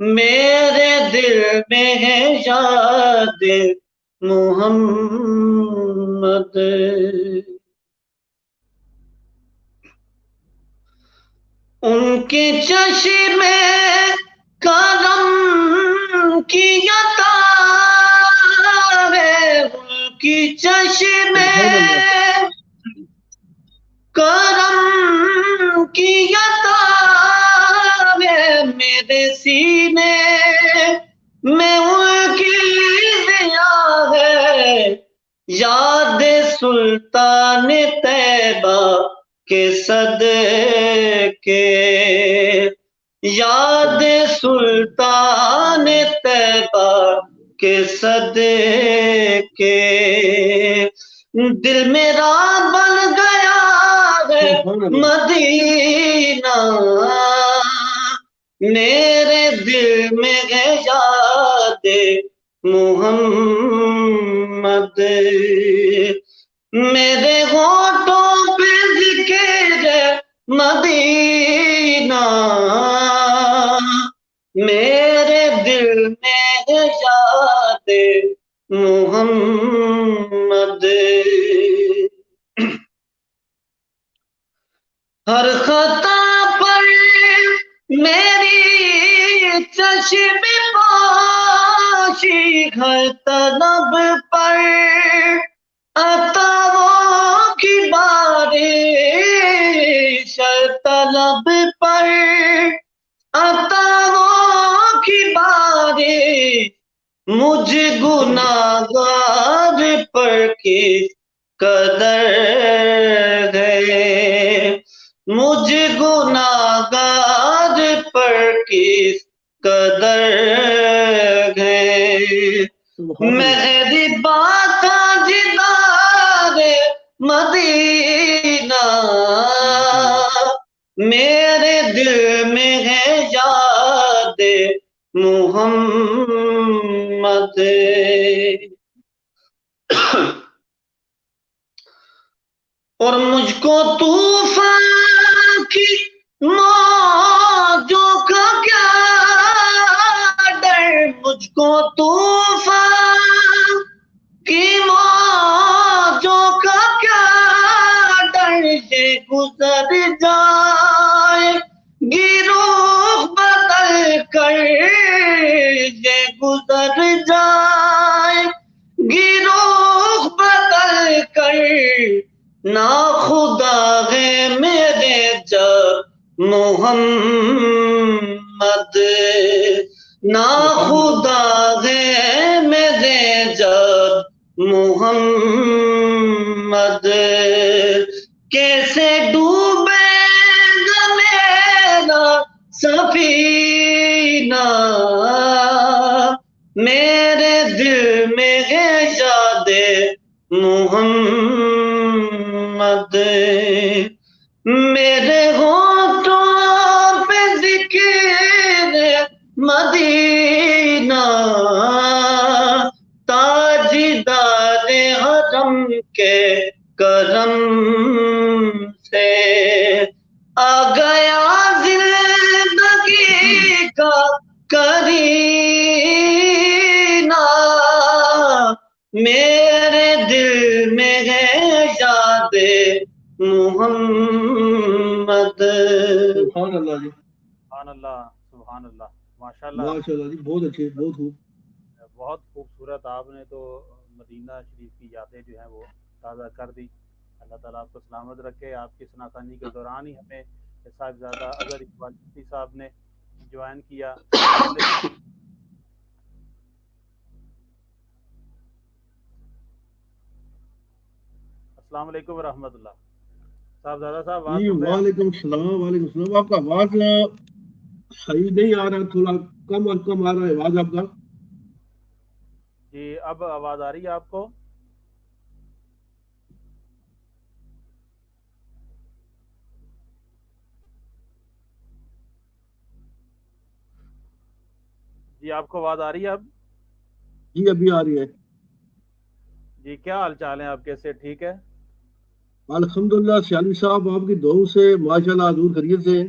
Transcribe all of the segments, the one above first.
میرے دل میں ہے یاد محمد، ان کے چشم کرم کی عطا ہے، ان کی چشم کرم کی عطا ہے، میرے سینے میں ان کی ضیا ہے، یاد سلطان طیبہ کے صدقے، یاد سلطان طیبہ کے صدقے، دل میرا بن گیا ہے مدینہ، میرے دل میں ہے یاد محمد، میرے ہونٹوں پہ ذکر ہے مدینہ، میرے دل میں ہے یاد محمد، ہر خطا پر میری چشم پوشی، ہر طلب پر عطاؤں کی بارش، ہر طلب پر عطاؤں کی بارش، مجھ گناہگار پر کس قدر ہے، مجھ گناہگار پر کس قدر ہے، میری بات دیدار مدینہ، میرے دل میں ہے یاد محمد، اور مجھ کو طوفان کی موجوں کا کیا ڈر، مجھ کو طوفان کی موجوں کا کیا ڈر، یہ گزر جائے گروہ بدل کر، یہ گزر جائے گروہ بدل کر، نا خدا ہے میرے جب محمد، نا خدا ہے میرے جب محمد، کیسے ڈوبے گا میرا سفینہ، میرے دل میں ہے یاد محمد، میرے ہونٹوں پہ ذکر مدینہ، تاجدار حرم کے کرم سے آ گیا زندگی کا کرینہ، میرے دل میں ہے یاد محمد، سبحان اللہ جی، سبحان اللہ، سبحان اللہ، ماشاء اللہ، ماشاء اللہ جی، بہت اچھے، بہت خوب، بہت خوبصورت آپ نے تو مدینہ شریف کی یادیں جو ہیں وہ تازہ کر دی۔ اللہ تعالیٰ آپ کو سلامت رکھے۔ آپ کی شناخانی کے دوران ہی ہمیں صاحبزادہ اظہر اقبال چشتی صاحب نے جوائن کیا۔ السلام علیکم۔ السلام علیکم ورحمۃ اللہ۔ صاحبزادہ صاحب آواز جی سن رہے ہیں؟ وعلیکم السلام، وعلیکم السلام، آپ کا آواز صحیح نہیں آ رہا، تھوڑا کم اور کم آ رہا ہے آواز آپ کا۔ جی اب آواز آ رہی ہے آپ کو؟ جی آپ کو آواز آ رہی ہے اب؟ جی ابھی آ رہی ہے۔ جی کیا حال چال ہیں آپ کے؟ سے ٹھیک ہے؟ الحمدللہ سیالی صاحب آپ کی دعاؤں سے ماشاءاللہ حضور خیریت سے ہیں۔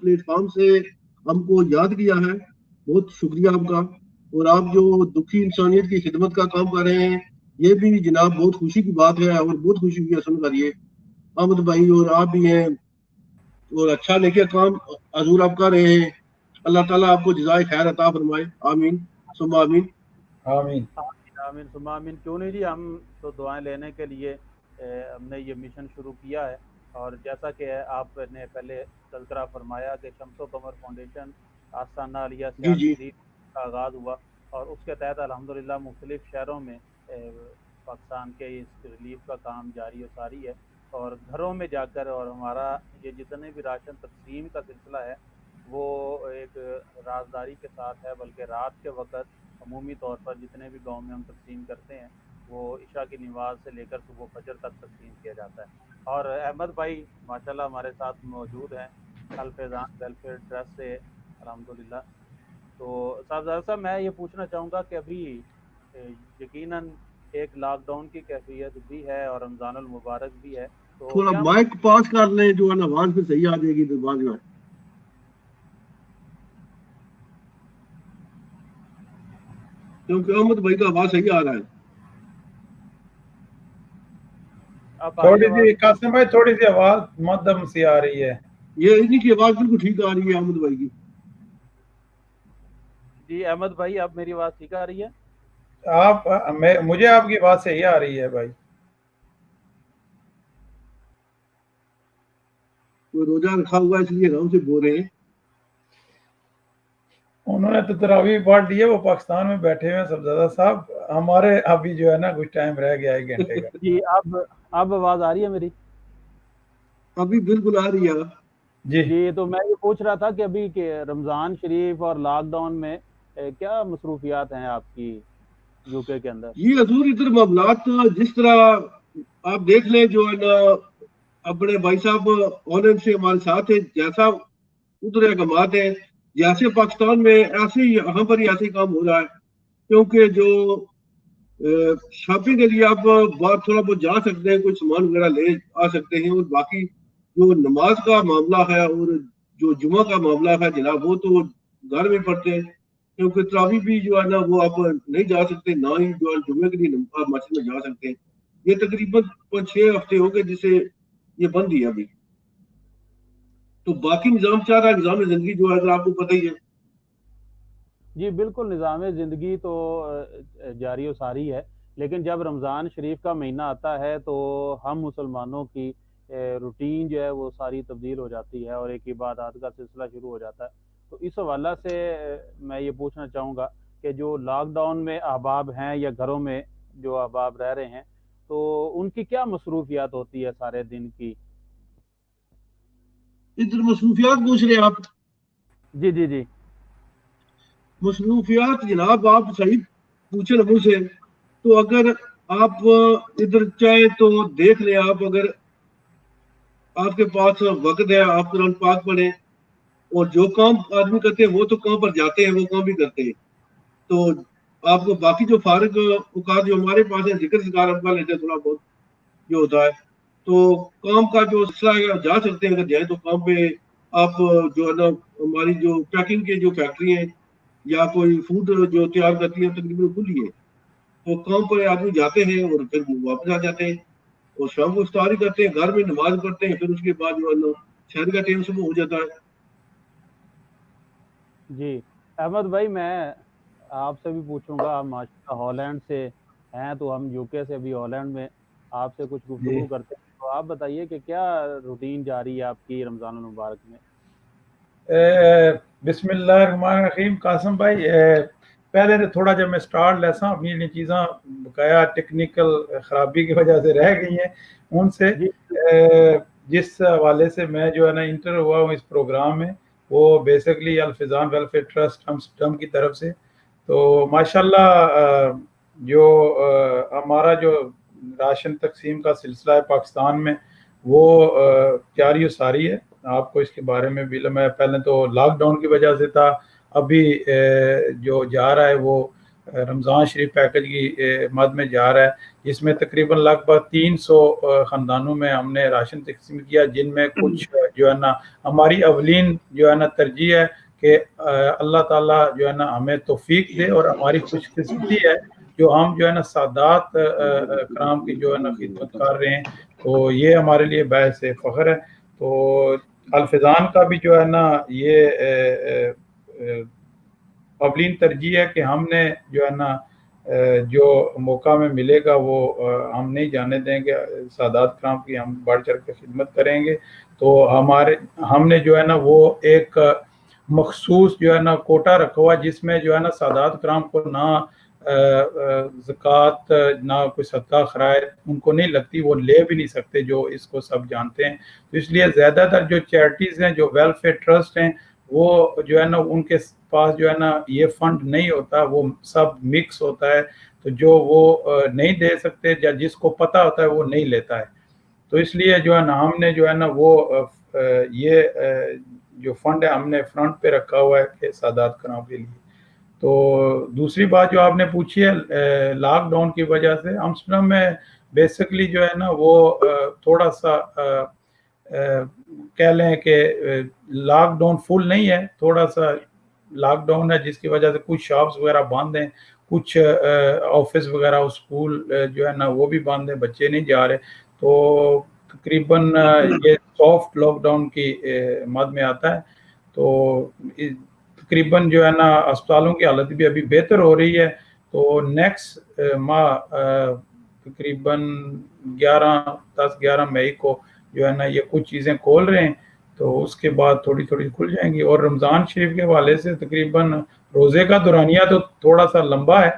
پلیٹ فارم سے ہم کو یاد کیا ہے، بہت شکریہ آپ کا۔ اور آپ جو دکھی انسانیت کی خدمت کا کام کر رہے ہیں، یہ بھی جناب بہت خوشی کی بات ہے، اور بہت خوشی ہوئی ہے سن کر یہ احمد بھائی، اور آپ بھی ہیں، اور اچھا لے کے کام حضور آپ کر رہے ہیں۔ اللہ تعالیٰ آپ کو جزائے خیر عطا فرمائے، آمین ثم آمین۔ آمین۔ آمین آمین ثم آمین۔ کیوں نہیں جی، ہم تو دعائیں لینے کے لیے ہم نے یہ مشن شروع کیا ہے، اور جیسا کہ آپ نے پہلے تذکرہ فرمایا کہ شمس و قمر فاؤنڈیشن آستانہ علیہ جی سیاحت جی شریف کا آغاز ہوا، اور اس کے تحت الحمدللہ مختلف شہروں میں پاکستان کے اس ریلیف کا کام جاری و ساری ہے، اور گھروں میں جا کر، اور ہمارا یہ جتنے بھی راشن تقسیم کا سلسلہ ہے وہ ایک رازداری کے ساتھ ہے، بلکہ رات کے وقت عمومی طور پر جتنے بھی گاؤں میں ہم تقسیم کرتے ہیں وہ عشاء کی نماز سے لے کر صبح فجر تک تقسیم کیا جاتا ہے۔ اور احمد بھائی ماشاءاللہ ہمارے ساتھ موجود ہیں الفیضان ویلفیئر ٹرسٹ سے الحمدللہ۔ تو صاحب میں یہ پوچھنا چاہوں گا کہ ابھی یقیناً ایک لاک ڈاؤن کی کیفیت بھی ہے اور رمضان المبارک بھی ہے، تو تھوڑا کیا مائک پاس کر لیں جو ہے نا، آواز پہ صحیح آ جائے گی تو بعد میں۔ کیونکہ احمد بھائی کا آواز صحیح آ رہا ہے۔ آپ آ رہی تھوڑی آواز؟ سی قاسم بھائی تھوڑی سی آواز مدھم سی آ رہی ہے۔ یہ انہی کی آواز بالکل ٹھیک آ رہی ہے احمد بھائی کی۔ جی احمد بھائی، آپ میری آواز ٹھیک آ رہی ہے؟ مجھے آپ کی بات صحیح آ رہی ہے بھائی۔ کوئی روزہ رکھا ہوا ہے اس لیے گاؤں سے بول رہے ہیں۔ انہوں نے تو تراویح پڑھ لی ہے، وہ پاکستان میں بیٹھے ہوئے ہیں سبزادہ صاحب، ہمارے ابھی جو ہے نا کچھ ٹائم رہ گیا 1 گھنٹے کا۔ جی اب آواز آ رہی ہے میری؟ ابھی بالکل آ رہی ہے۔ جی تو میں یہ پوچھ رہا تھا کہ ابھی کہ رمضان شریف اور لاک ڈاؤن میں کیا مصروفیات ہیں آپ کی یو کے کے اندر؟ یہ حضور ادھر معاملات جس طرح آپ دیکھ لیں جو ہے نا، اپنے بھائی صاحب آنلائن سے ہمارے ساتھ ہیں، جیسا ادھر احکامات ہیں جیسے پاکستان میں ایسے ہی یہاں پر ہی ایسے ہی کام ہو رہا ہے، کیونکہ جو شاپنگ کے لیے آپ باہر تھوڑا بہت جا سکتے ہیں، کوئی سامان وغیرہ لے آ سکتے ہیں، اور باقی جو نماز کا معاملہ ہے اور جو جمعہ کا معاملہ ہے جناب، وہ تو گھر میں پڑھتے ہیں، کیونکہ تراویح بھی جو ہے نا وہ آپ نہیں جا سکتے، نہ ہی جو ہے جمعے کے لیے آپ مسجد میں جا سکتے ہیں۔ یہ تقریباً 5-6 ہفتے ہو گئے جسے یہ بند ہی ہے ابھی، تو باقی نظام چاہ رہا ہے، نظام زندگی جو ہے آپ کو پتہ ہی ہے۔ جی بالکل، نظام زندگی تو جاری و ساری ہے، لیکن جب رمضان شریف کا مہینہ آتا ہے تو ہم مسلمانوں کی روٹین جو ہے وہ ساری تبدیل ہو جاتی ہے، اور ایک عبادات کا سلسلہ شروع ہو جاتا ہے۔ تو اس حوالہ سے میں یہ پوچھنا چاہوں گا کہ جو لاک ڈاؤن میں احباب ہیں یا گھروں میں جو احباب رہ رہے ہیں، تو ان کی کیا مصروفیات ہوتی ہے سارے دن کی؟ ادھر مصروفیات پوچھ رہے ہیں آپ؟ جی جی جی مصروفیات جناب آپ صحیح پوچھے نا مجھ سے، تو اگر آپ ادھر چاہیں تو دیکھ لیں، آپ اگر آپ کے پاس وقت ہے آپ قرآن پاک پڑھیں، اور جو کام آدمی کرتے ہیں وہ تو کام پر جاتے ہیں، وہ کام بھی کرتے ہیں، تو آپ کو باقی جو فارغ اوقات جو ہمارے پاس ہے، ذکر سکار ہم کر لیتے ہیں تھوڑا بہت جو ہوتا ہے، تو کام کا جو سلسلہ ہے جا سکتے ہیں، اگر جائیں تو کام پہ آپ جو ہے نا، ہماری جو پیکنگ کے جو فیکٹری ہیں یا کوئی فوڈ جو تیار کرتی ہے تقریباً کھلی ہے، تو کام پر آدمی جاتے ہیں اور پھر واپس آ جاتے ہیں، اور شام کو افطاری کرتے ہیں، گھر میں نماز پڑھتے ہیں، پھر اس کے بعد جو ہے نا شہر کا ٹائم صبح ہو جاتا ہے۔ جی احمد بھائی، میں آپ سے بھی پوچھوں گا، آپ ماشاءاللہ ہالینڈ سے ہیں، تو ہم یو کے سے بھی ہالینڈ میں آپ سے کچھ گفتگو کرتے ہیں، تو آپ بتائیے کہ کیا روٹین جاری ہے آپ کی رمضان المبارک میں؟ بسم اللہ الرحمن الرحیم۔ قاسم بھائی پہلے تھوڑا جب میں سٹارٹ لیسا اپنی چیزاں بقایا ٹیکنیکل خرابی کی وجہ سے رہ گئی ہیں، ان سے جس حوالے سے میں جو ہے نا انٹر ہوا ہوں اس پروگرام میں، وہ بیسکلی الفیضان ویلفیئر ٹرسٹ ہم کی طرف سے، تو ماشاءاللہ جو ہمارا جو راشن تقسیم کا سلسلہ ہے پاکستان میں وہ جاری و ساری ہے۔ آپ کو اس کے بارے میں بھی میں پہلے تو لاک ڈاؤن کی وجہ سے تھا، ابھی جو جا رہا ہے وہ رمضان شریف پیکج کی مد میں جا رہا ہے، جس میں تقریباً لگ بھگ 300 خاندانوں میں ہم نے راشن تقسیم کیا، جن میں کچھ جو ہے نا ہماری اولین جو ہے نا ترجیح ہے کہ اللہ تعالیٰ جو ہے نا ہمیں توفیق دے، اور ہماری خوش قسمتی ہے جو ہم جو ہے نا سادات کرام کی جو ہے نا خدمت کر رہے ہیں، تو یہ ہمارے لیے باعث فخر ہے۔ تو الفیضان کا بھی جو ہے نا یہ اولین ترجیح ہے کہ ہم نے جو ہے نا جو موقع میں ملے گا وہ ہم نہیں جانے دیں گے، سادات کرام کی ہم بڑھ چڑھ کے خدمت کریں گے۔ تو ہم نے جو ہے نا وہ ایک مخصوص جو ہے نا کوٹا رکھا ہوا، جس میں جو ہے نا سادات کرام کو نہ زکوٰۃ نہ کوئی صدقہ خیرات ان کو نہیں لگتی، وہ لے بھی نہیں سکتے، جو اس کو سب جانتے ہیں۔ تو اس لیے زیادہ تر جو چیریٹیز ہیں، جو ویلفیئر ٹرسٹ ہیں، وہ جو ہے نا ان کے پاس جو ہے نا یہ فنڈ نہیں ہوتا، وہ سب مکس ہوتا ہے، تو جو وہ نہیں دے سکتے یا جس کو پتہ ہوتا ہے وہ نہیں لیتا ہے۔ تو اس لیے جو ہے نا ہم نے جو ہے نا وہ یہ جو فنڈ ہے ہم نے فرنٹ پہ رکھا ہوا ہے کہ سادات کرام کے لیے۔ تو دوسری بات جو آپ نے پوچھی ہے لاک ڈاؤن کی وجہ سے، امسٹرڈم میں بیسکلی جو ہے نا وہ تھوڑا سا کہہ لیں کہ لاک ڈاؤن فل نہیں ہے، تھوڑا سا لاک ڈاؤن ہے، جس کی وجہ سے کچھ شاپس وغیرہ بند ہیں، کچھ آفس وغیرہ اسکول جو ہے نا وہ بھی بند ہیں، بچے نہیں جا رہے۔ تو تقریباً یہ سافٹ لاک ڈاؤن کی مد میں آتا ہے۔ تو تقریباً جو ہے نا اسپتالوں کی حالت بھی ابھی بہتر ہو رہی ہے، تو نیکسٹ ماہ تقریباً 10-11 مئی کو جو ہے نا یہ کچھ چیزیں کھول رہے ہیں، تو اس کے بعد تھوڑی تھوڑی کھل جائیں گی۔ اور رمضان شریف کے حوالے سے تقریباً روزے کا دورانیہ تو تھوڑا سا لمبا ہے،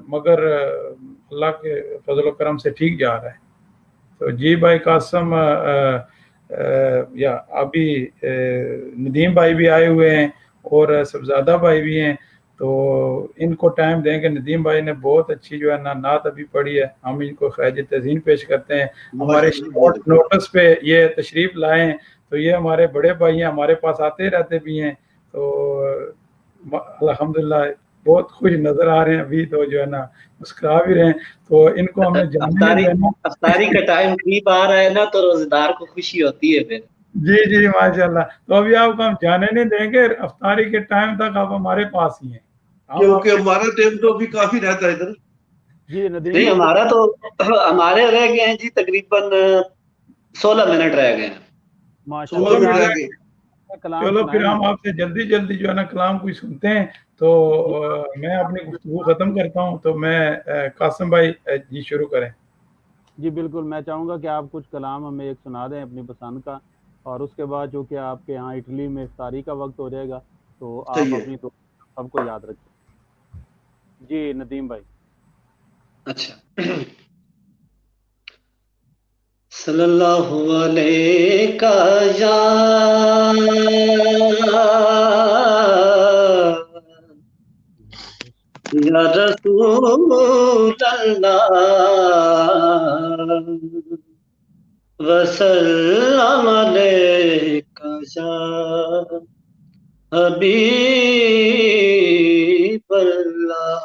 مگر اللہ کے فضل و کرم سے ٹھیک جا رہا ہے۔ تو جی بھائی قاسم، یا ابھی ندیم بھائی بھی آئے ہوئے ہیں اور سبزادہ بھائی بھی ہیں، تو ان کو ٹائم دیں گے۔ ندیم بھائی نے بہت اچھی جو ہے نا نعت ابھی پڑھی ہے، ہم ان کو خراج تحسین پیش کرتے ہیں۔ ہمارے شارٹ نوٹس پہ یہ تشریف لائے ہیں، تو یہ ہمارے بڑے بھائی ہیں، ہمارے پاس آتے رہتے بھی ہیں، تو الحمدللہ بہت خوش نظر آ رہے ہیں ابھی، تو جو ہے نا مسکرا بھی رہے ہیں، تو ان کو ہمیں افطاری کا ٹائم قریب آ رہا ہے نا، تو روزے دار کو خوشی ہوتی ہے پھر۔ جی ماشاءاللہ۔ تو ابھی آپ کو ہم جانے نہیں دیں گے، افطاری کے ٹائم تک آپ ہمارے پاس ہی ہیں، کیونکہ ہمارا ٹائم تو ابھی کافی رہتا ہے ادھر۔ جی ندیم نہیں، ہمارا تو ہمارے رہ گئے ہیں جی تقریباً 16 منٹ رہ گئے ہیں۔ ماشاءاللہ۔ چلو پھر ہم آپ سے جلدی جو ہے نا کلام کوئی سنتے ہیں، تو میں اپنی گفتگو ختم کرتا ہوں، تو میں قاسم بھائی جی شروع کریں۔ جی بالکل، میں چاہوں گا کہ آپ کچھ کلام ہمیں ایک سنا دیں اپنی پسند کا، اور اس کے بعد چونکہ آپ کے ہاں اٹلی میں افطاری کا وقت ہو جائے گا، تو آپ اپنی تو سب کو یاد رکھیں۔ جی ندیم بھائی۔ اچھا، صلی اللہ علیہ یا رسول اللہ وسلم علیک یا حبیب اللہ۔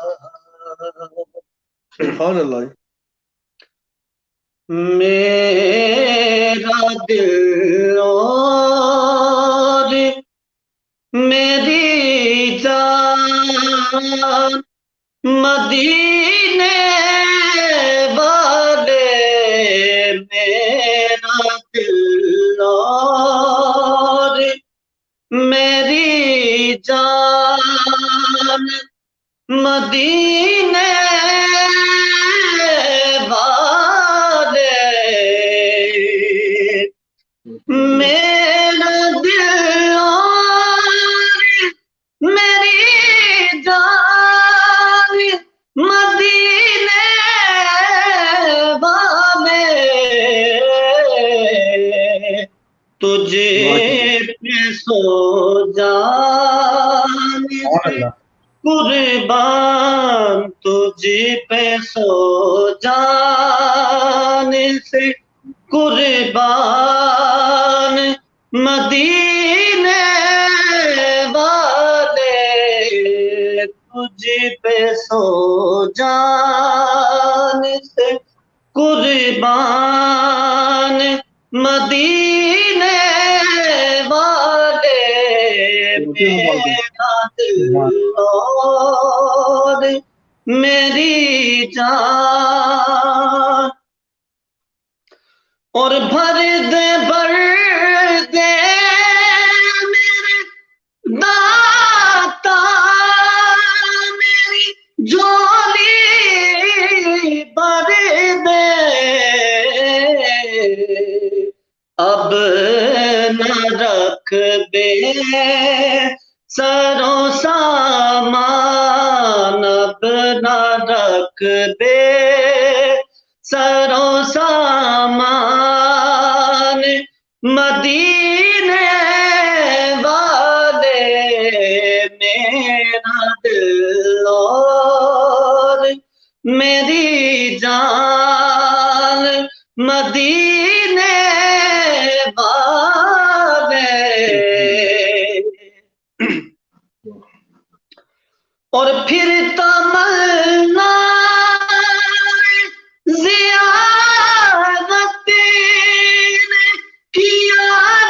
سبحان اللہ۔ میرا دل اور میری جان مدینے والے، میرا دل اور میری جان مدینے والے، میرا دل اور میری جان مدینے والے، تجھے پہ سو جان سے قربان، تجھے پہ سو جان سے قربان، مدینے والے مجھ پہ سو جان سے قربان مدینے والے میرا دل اور میری جان اور بھر دے میرے داتا میری جھولی بھر دے اب نہ رکھ بے سرو سامان اب نہ رکھ بے سرو سامان مدینے والے میرا دل اور میری جان مدینے والے اور پھر تمنا زیارت نے کیا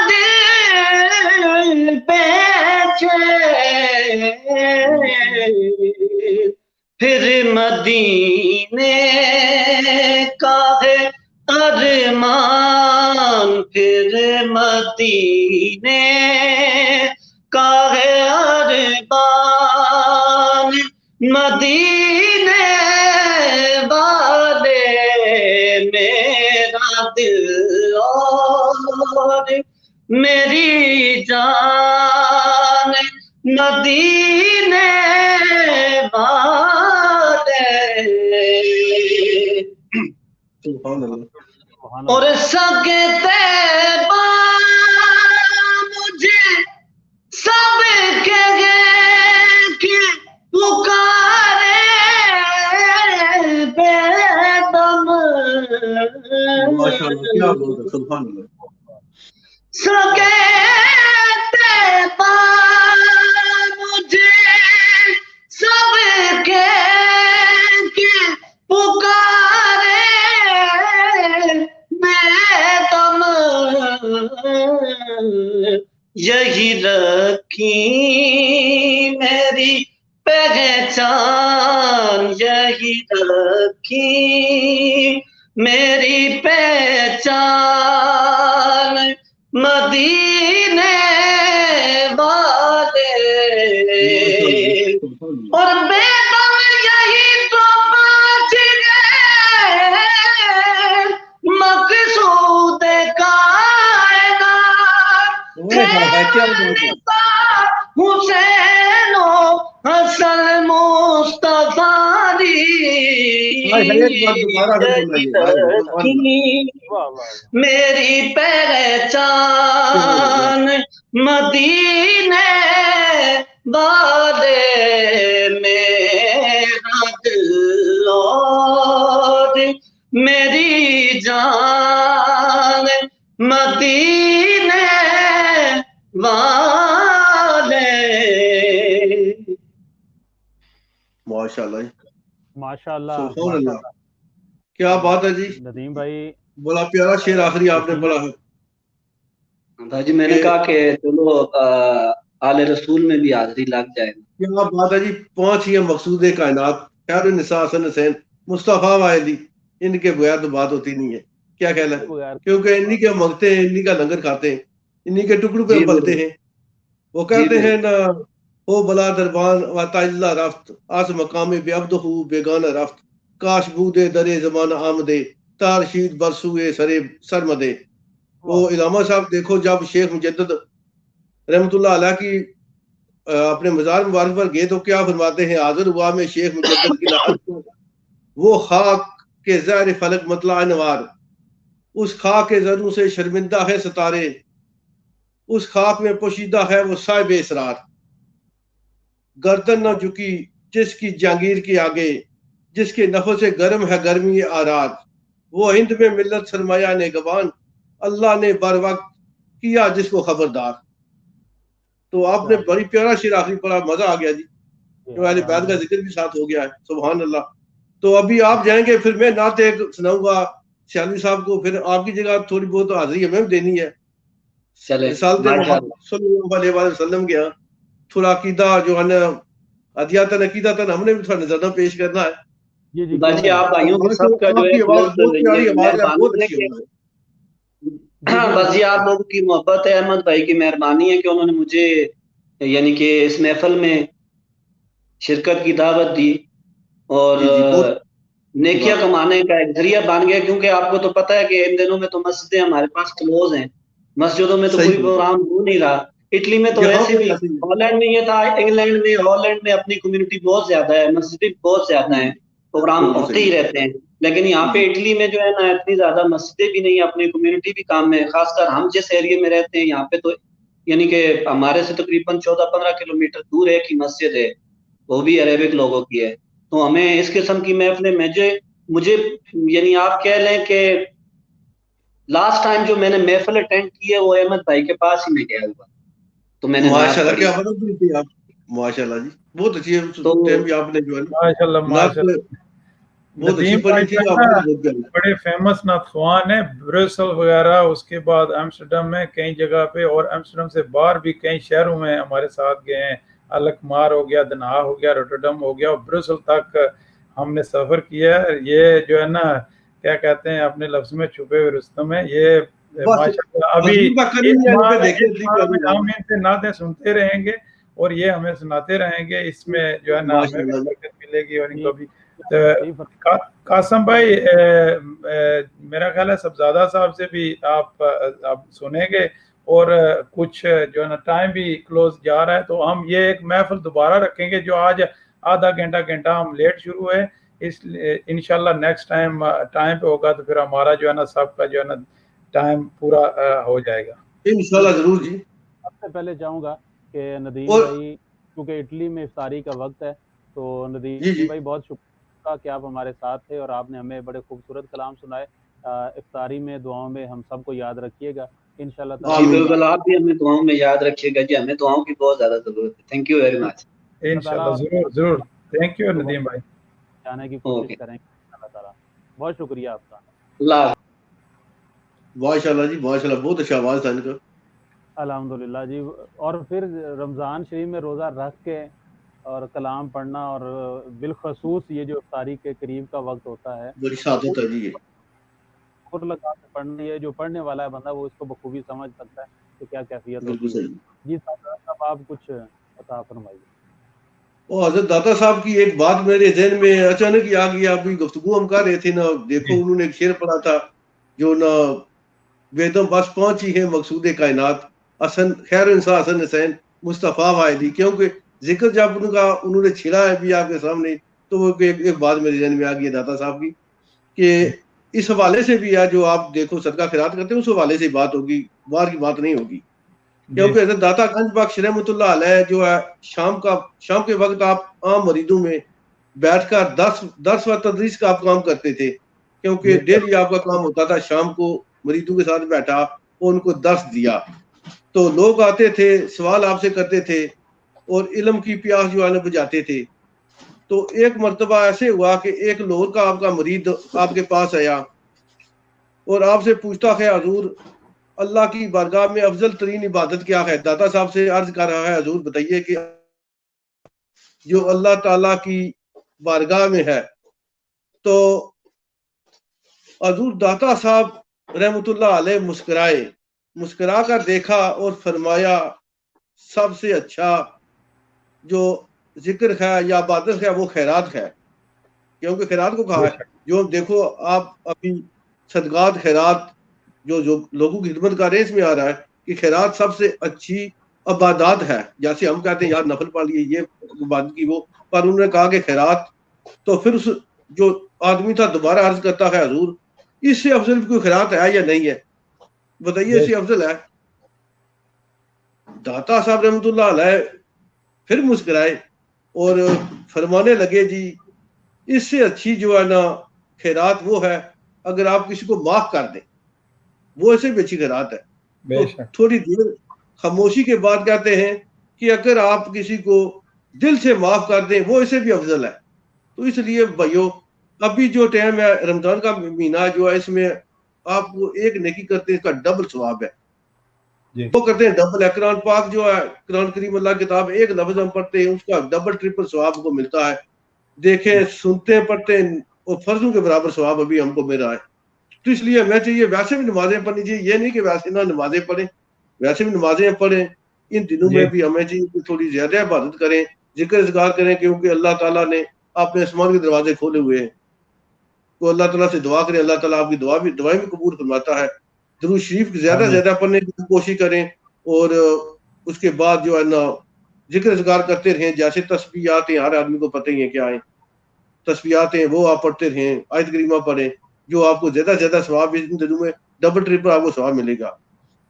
دل بے چین پھر مدینے کا ہے ارمان پھر مدینے کا ہے ارمان مدینے والے میرا دل اور میری جان مدینے والے اور سگے طیبہ مجھے سب کے پکارے بے دم سگے طیبہ مجھے سب کے پکارے بے دم یہی رکھی میری پہچان یہی رکھی میری پہچان مدینے والے اور بے دم یہی تو پہنچ گئے مقصود کائنات حسین و حسن مصطفیٰ میری پہچان مدینے والے میرا دل اور میری جان مدینے والے ماشاءاللہ ماشاءاللہ سبحان اللہ کیا بات ہے جی ندیم بھائی بڑا پیارا شعر آخری آپ نے پڑھا ہے بھائی جی میں نے کہا کہ چلو آل رسول میں بھی حاضری لگ جائے گا کیا بات ہے جی پہنچ ہی مقصود کائنات خیر النساء حسن حسین مصطفیٰ واحدی ان کے بغیر تو بات ہوتی نہیں ہے کیا خیال ہے کیونکہ انہی کے مانگتے ہیں انہی کا لنگر کھاتے ہیں انہی کے ٹکڑوں پہ پلتے ہیں وہ کہتے ہیں نا او بلا دربان و تاجلہ رفت آس مقام بے عبد ہو بیگانہ رفت کاش بودے درے زمانہ آمدے تارشید برسوئے سرمدے وہ علامہ صاحب دیکھو جب شیخ مجدد رحمت اللہ علیہ کی اپنے مزار مبارک پر گئے تو کیا فرماتے ہیں حاضر ہوا میں شیخ مجدد کی لحاظ وہ خاک کے زہر فلک مطلع نوار اس خاک کے ذروں سے شرمندہ ہے ستارے اس خاک میں پوشیدہ ہے وہ صاحب اسرار گردن نہ جھکی جس کی جہانگیر کے آگے جس کے نفس گرم ہے گرمی آراد وہ ہند میں ملت سرمایہ نگبان اللہ نے بر وقت کیا جس کو خبردار تو آپ نے بڑی پیارا شعر آخری پڑھا مزہ آ گیا جی جو اہل بیت کا ذکر بھی ساتھ ہو گیا ہے. سبحان اللہ. تو ابھی آپ جائیں گے, پھر میں نعت ایک سناؤں گا سیالوی صاحب کو, پھر آپ کی جگہ تھوڑی بہت حاضری ہمیں بھی دینی ہے. رسالت محمد صلی اللہ علیہ وسلم کے یہاں تھوڑا عقیدہ جو ہے نا عدیاتن عقیدتاً ہم نے بھی تھوڑا نظرانہ پیش کرنا ہے. باجی آپ بھائیوں کو سب کا جو ہے بہت پیاری آواز ہے, بہت اچھی آواز ہے. بس یہ آپ لوگوں کی محبت ہے, احمد بھائی کی مہربانی ہے کہ انہوں نے مجھے یعنی کہ اس محفل میں شرکت کی دعوت دی اور نیکیاں کمانے کا ایک ذریعہ بن گیا, کیونکہ آپ کو تو پتہ ہے کہ ان دنوں میں تو مسجدیں ہمارے پاس کلوز ہیں, مسجدوں میں تو کوئی پروگرام ہو نہیں رہا. اٹلی میں تو ایسے بھی, ہالینڈ میں یہ تھا, انگلینڈ میں ہالینڈ میں اپنی کمیونٹی بہت زیادہ ہے, مسجدیں بہت زیادہ ہیں, پروگرام ہوتے ہی رہتے ہیں. لیکن یہاں پہ اٹلی میں جو ہے نا اتنی زیادہ مسجدیں بھی نہیں, اپنی کمیونٹی بھی کام میں, خاص کر ہم جس ایریے میں رہتے ہیں یہاں پہ تو یعنی کہ ہمارے سے تقریباً 14-15 کلومیٹر دور ایک ہی مسجد ہے, وہ بھی عربک لوگوں کی ہے. تو ہمیں اس قسم کی محفلیں مجھے یعنی آپ کہہ لیں کہ لاسٹ ٹائم جو میں نے محفل اٹینڈ کی ہے وہ احمد بھائی کے پاس ہی میں گیا ہوا, تو میں نے ماشاءاللہ کیا مدد کی تھی آپ, ماشاءاللہ جی بہت اچھی ہے. ٹائم بھی آپ نے جو ہے ماشاءاللہ بہت اچھی پڑھی تھی. بڑے فیمس نعت خوان ہیں, بریسل وغیرہ, اس کے بعد ایمسٹرڈم میں کئی جگہ پہ, اور ایمسٹرڈم سے باہر بھی کئی شہروں میں ہمارے ساتھ گئے ہیں. الکمار ہو گیا, دنہا ہو گیا, روٹرڈم ہو گیا, اور بریسل تک ہم نے سفر کیا ہے. یہ جو ہے نا کیا کہتے ہیں اپنے لفظ میں چھپے ہوئے رستم ہے. یہ ماشاءاللہ ابھی ہم ان سے نعتیں سنتے رہیں گے اور یہ ہمیں سناتے رہیں گے. اس میں جو ہے نا ہمیں برکت ملے گی. اور ان کو بھی قاسم بھائی میرا خیال ہے صاحبزادہ صاحب سے بھی آپ سنیں گے, اور کچھ جو ہے نا ٹائم بھی کلوز جا رہا ہے, تو ہم یہ ایک محفل دوبارہ رکھیں گے جو آج آدھا گھنٹہ ہم لیٹ شروع ہے. اس انشاءاللہ نیکسٹ ٹائم پہ ہوگا تو پھر ہمارا جو ہے نا سب کا جو ہے نا ٹائم پورا ہو جائے گا انشاءاللہ. ضرور جی. سب سے پہلے چاہوں گا کہ ندیم بھائی, کیونکہ اٹلی میں افطاری کا وقت ہے, تو ندیم بھائی بہت شکریہ کہ آپ ہمارے ساتھ تھے اور آپ نے ہمیں بڑے خوبصورت کلام سنائے. افطاری میں دعاؤں میں ہم سب کو یاد رکھیے گا انشاءاللہ تعالی. بالکل, آپ بھی ہمیں دعاؤں میں یاد رکھیے گا جی, ہمیں دعاؤں کی بہت زیادہ ضرورت ہے. Thank you very much. انشاءاللہ ضرور. تھینک یو ندیم بھائی. جانے کی کوشش کریں گے اللہ تعالیٰ. بہت شکریہ آپ کا. اللہ ماشاءاللہ جی, ماشاءاللہ بہت اچھا آواز تھا ان کا. الحمدللہ جی. اور پھر رمضان شریف میں روزہ رکھ کے اور کلام پڑھنا, اور بالخصوص یہ جو افطاری کے قریب کا وقت ہوتا ہے, بڑی سعادت ہے جی. اور لگا کے پڑھنا, یہ جو پڑھنے والا ہے بندہ وہ اس کو بخوبی سمجھ سکتا ہے کہ کیا کیفیت ہوتی ہے. جی صاحب آپ کچھ عطا فرمائیے. حضرت داتا صاحب کی ایک بات میرے ذہن میں اچانک ہی آ گئی. ابھی گفتگو ہم کر رہے تھے نا, دیکھو انہوں نے ایک شعر پڑھا تھا جو نا ویدم بس پہنچی ہے مقصود کائنات, حسن خیر انسان حسن حسین مصطفیٰ وائدی. کیونکہ ذکر جب ان کا انہوں نے چھڑا ہے بھی آپ کے سامنے, تو وہ ایک بات میرے ذہن میں آ گئی ہے داتا صاحب کی, کہ اس حوالے سے بھی ہے جو آپ دیکھو صدقہ خیرات کرتے ہیں, اس حوالے سے بات ہوگی, باہر کی بات نہیں ہوگی. کیونکہ حضرت داتا گنج بخش رحمۃ اللہ علیہ جو ہے شام کے وقت آپ عام مریدوں میں بیٹھ کر 10 وقت تدریس کا آپ کام کرتے تھے, کیونکہ ڈیلی آپ کا کام ہوتا تھا شام کو مریدوں کے ساتھ بیٹھا اور ان کو درس دیا. تو لوگ آتے تھے, سوال آپ سے کرتے تھے اور علم کی پیاس جو ہے نا بجھاتے تھے. تو ایک مرتبہ ایسے ہوا کہ ایک لاہور کا آپ کا مرید آپ کے پاس آیا اور آپ سے پوچھتا ہے حضور اللہ کی بارگاہ میں افضل ترین عبادت کیا ہے. داتا صاحب سے عرض کر رہا ہے حضور بتائیے کہ جو اللہ تعالیٰ کی بارگاہ میں ہے. تو حضور داتا صاحب رحمۃ اللہ علیہ مسکرا کر دیکھا اور فرمایا سب سے اچھا جو ذکر ہے یا عبادت ہے وہ خیرات ہے. کیونکہ خیرات کو کہا ہے, جو دیکھو آپ ابھی صدقات خیرات جو لوگوں کی خدمت کا ریس میں آ رہا ہے کہ خیرات سب سے اچھی عبادات ہے. جیسے ہم کہتے ہیں یار نفل پڑھ لیے یہ عبادت کی وہ, پر انہوں نے کہا کہ خیرات. تو پھر اس جو آدمی تھا دوبارہ عرض کرتا ہے حضور اس سے افضل کوئی خیرات ہے یا نہیں ہے, بتائیے اس سے افضل ہے. داتا صاحب رحمۃ اللہ علیہ پھر مسکرائے اور فرمانے لگے جی اس سے اچھی جو ہے نا خیرات وہ ہے اگر آپ کسی کو معاف کر دیں, وہ ایسے بھی اچھی خیرات ہے. تو تھوڑی دیر خاموشی کے بعد کہتے ہیں کہ اگر آپ کسی کو دل سے معاف کر دیں وہ اسے بھی افضل ہے. تو اس لیے بھائیو ابھی جو ٹائم ہے رمضان کا مہینہ جو ہے اس میں آپ کو ایک نیکی کرتے ہیں اس کا ڈبل ثواب ہے. وہ کرتے ہیں ڈبل ہے. قرآن پاک جو ہے قرآن کریم اللہ کتاب ایک لفظ ہم پڑھتے ہیں اس کا ڈبل ٹرپل ثواب کو ملتا ہے. دیکھیں سنتے ہیں پڑھتے ہیں اور فرضوں کے برابر ثواب ابھی ہم کو مل رہا ہے. تو اس لیے ہمیں چاہیے ویسے بھی نمازیں پڑھنی چاہیے, یہ نہیں کہ ویسے نہ نمازیں پڑھیں, ویسے بھی نمازیں پڑھیں. ان دنوں میں بھی ہمیں چاہیے کہ تھوڑی زیادہ عبادت کریں, ذکر اذکار کریں, کیونکہ اللہ تعالیٰ نے اپنے آسمان کے دروازے کھولے ہوئے ہیں. تو اللہ تعالیٰ سے دعا کریں, اللہ تعالیٰ آپ کی دعائیں بھی قبول فرماتا ہے. درود شریف زیادہ سے زیادہ پڑھنے کی کوشش کریں, اور اس کے بعد جو ہے نا ذکر اذکار کرتے رہیں. جیسے تسبیحات ہیں, ہر آدمی کو پتہ ہی ہے کیا ہیں تسبیحات ہیں, وہ آپ پڑھتے رہیں, آیت کریمہ پڑھیں, جو آپ کو زیادہ سے زیادہ ثواب ان دنوں میں ڈبل ٹرپل آپ کو ثواب ملے گا.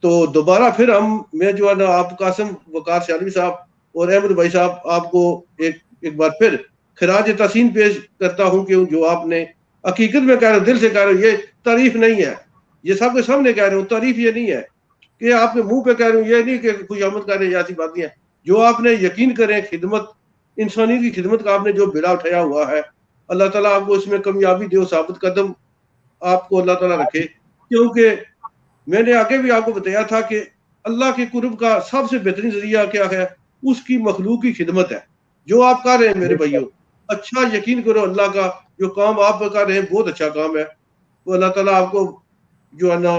تو دوبارہ پھر میں جو ہے نا آپ قاسم وقار سیالوی صاحب اور احمد بھائی صاحب آپ کو ایک بار پھر خراج تحسین پیش کرتا ہوں کہ جو آپ نے حقیقت میں کہہ رہا ہوں, دل سے کہہ رہا ہوں, یہ تعریف نہیں ہے, یہ سب کے سامنے کہہ رہا ہوں, تعریف یہ نہیں ہے کہ آپ کے منہ پہ کہہ رہا ہوں, یہ نہیں کہ خوش آمد کر رہے ہیں, ایسی باتیں ہیں. جو آپ نے یقین کریں خدمت انسانی کی خدمت کا آپ نے جو بیڑا اٹھایا ہوا ہے, اللہ تعالیٰ آپ کو اس میں کامیابی دے, ثابت قدم آپ کو اللہ تعالیٰ رکھے. کیونکہ میں نے آگے بھی آپ کو بتایا تھا کہ اللہ کے قرب کا سب سے بہترین ذریعہ کیا ہے, اس کی مخلوق کی خدمت ہے. جو آپ کر رہے ہیں میرے بھائیوں, اچھا یقین کرو اللہ کا جو کام آپ کر رہے ہیں بہت اچھا کام ہے. تو اللہ تعالیٰ آپ کو جو ہے نا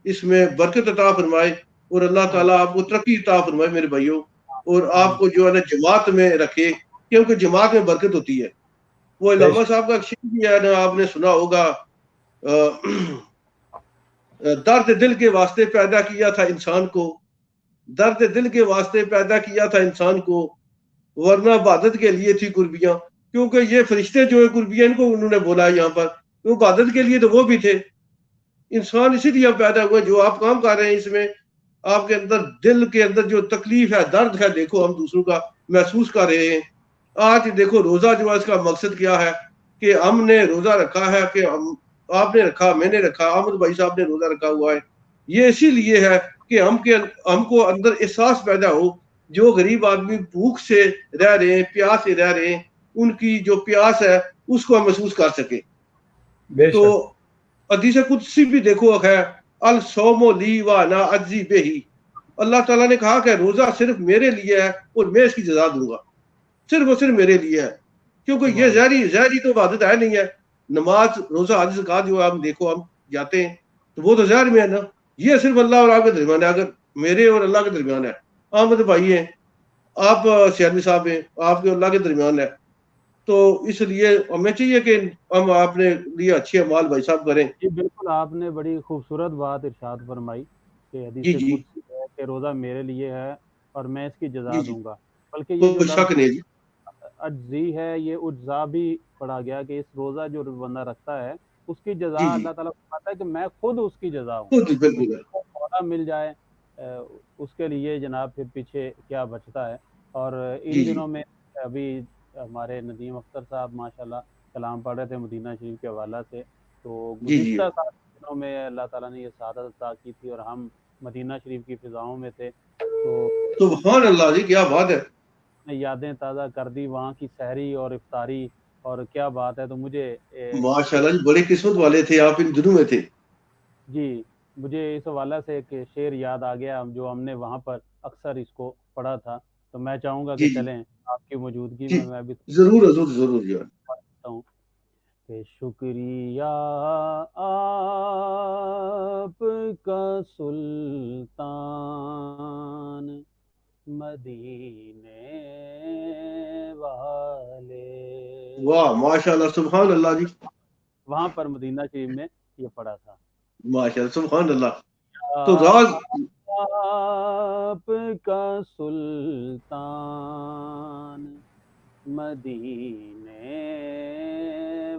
اس میں برکت عطا فرمائے, اور اللہ تعالیٰ آپ کو ترقی عطا فرمائے میرے بھائیوں, اور آپ کو جو ہے نا جماعت میں رکھے, کیونکہ جماعت میں برکت ہوتی ہے. وہ علامہ صاحب کا شعر بھی ہے نا, آپ نے سنا ہوگا, درد دل کے واسطے پیدا کیا تھا انسان کو, درد دل کے واسطے پیدا کیا تھا انسان کو, ورنہ عبادت کے لیے تھی قربیاں. کیونکہ یہ فرشتے جو ہے قربیاں ان کو انہوں نے بولا ہے یہاں پر, تو عبادت کے لیے تو وہ بھی تھے. انسان اسی لیے پیدا ہوئے. جو آپ کام کر رہے ہیں اس میں آپ کے اندر دل کے اندر جو تکلیف ہے, درد ہے, دیکھو ہم دوسروں کا محسوس کر رہے ہیں. آج دیکھو روزہ جو ہے اس کا مقصد کیا ہے کہ ہم نے روزہ رکھا ہے, کہ آپ نے رکھا, میں نے رکھا, احمد بھائی صاحب نے روزہ رکھا ہوا ہے. یہ اسی لیے ہے کہ ہم کو اندر احساس پیدا ہو, جو غریب آدمی بھوک سے رہ رہے ہیں, پیاس سے رہ رہے ہیں, ان کی جو پیاس ہے اس کو ہم محسوس کر سکیں. تو حدیث قدسی بھی دیکھو ہے, الصوم لی وانا اجزی بہی. اللہ تعالیٰ نے کہا کہ روزہ صرف میرے لیے ہے اور میں اس کی جزا دوں گا, صرف اور صرف میرے لیے ہے. کیونکہ یہ زہری تو عبادت ہے نہیں ہے. نماز روزہ حج زکات جو ہم دیکھو ہم جاتے ہیں تو وہ تو زہر میں ہے نا, یہ صرف اللہ اور آپ کے درمیان ہے, اگر میرے اور اللہ کے درمیان ہے. احمد بھائی ہیں, آپ سیالوی صاحب ہیں, آپ کے اللہ کے درمیان ہے. تو اس لیے ہمیں چاہیے کہ ہم اپنے لیے اچھے اعمال بھائی صاحب کریں. جی بالکل, آپ نے بڑی خوبصورت بات ارشاد فرمائی کہ حدیث قدسی ہے کہ روزہ میرے لیے ہے اور میں اس کی جزا دوں گا. بلکہ یہ جو لفظ اجزی ہے یہ اجزا بھی پڑھا گیا کہ اس روزہ جو بندہ رکھتا ہے اس کی جزا اللہ تعالیٰ فرماتا ہے کہ میں خود اس کی جزا ہوں. موقع مل جائے اس کے لیے جناب پھر پیچھے کیا بچتا ہے. اور ان دنوں میں ابھی ہمارے ندیم اختر صاحب ماشاءاللہ کلام پڑھ رہے تھے مدینہ شریف کے حوالہ سے, تو گزشتہ دنوں میں اللہ تعالیٰ نے یہ سعادت عطا کی تھی اور ہم مدینہ شریف کی فضاؤں میں تھے. تو سبحان اللہ جی, کیا بات ہے, یادیں تازہ کر دی وہاں کی سحری اور افطاری, اور کیا بات ہے. تو مجھے ماشاءاللہ جی بڑی قسمت والے تھے آپ, ان دنوں میں تھے. جی مجھے اس حوالہ سے ایک شعر یاد آ گیا جو ہم نے وہاں پر اکثر اس کو پڑھا تھا, تو میں چاہوں گا کہ چلیں آپ کی موجودگی میں بھی ضرور ضرور پڑھتا ہوں کہ شکریہ آپ کا سلطان مدینے والے. واہ ماشاءاللہ, سبحان اللہ جی. وہاں پر مدینہ شریف میں یہ پڑھا تھا. ماشاءاللہ سبحان اللہ. تو راز آپ کا سلطان مدینے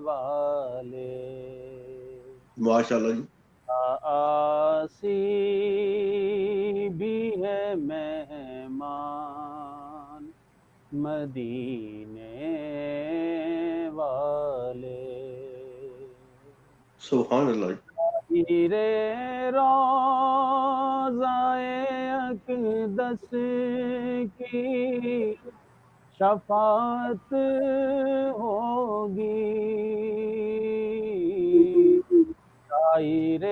والے ماشاءاللہ جی. آسی بھی ہے مہمان مدینے والے. سبحان اللہ جی. ہیرے روضہ اقدس کی شفاعت ہوگی شاعر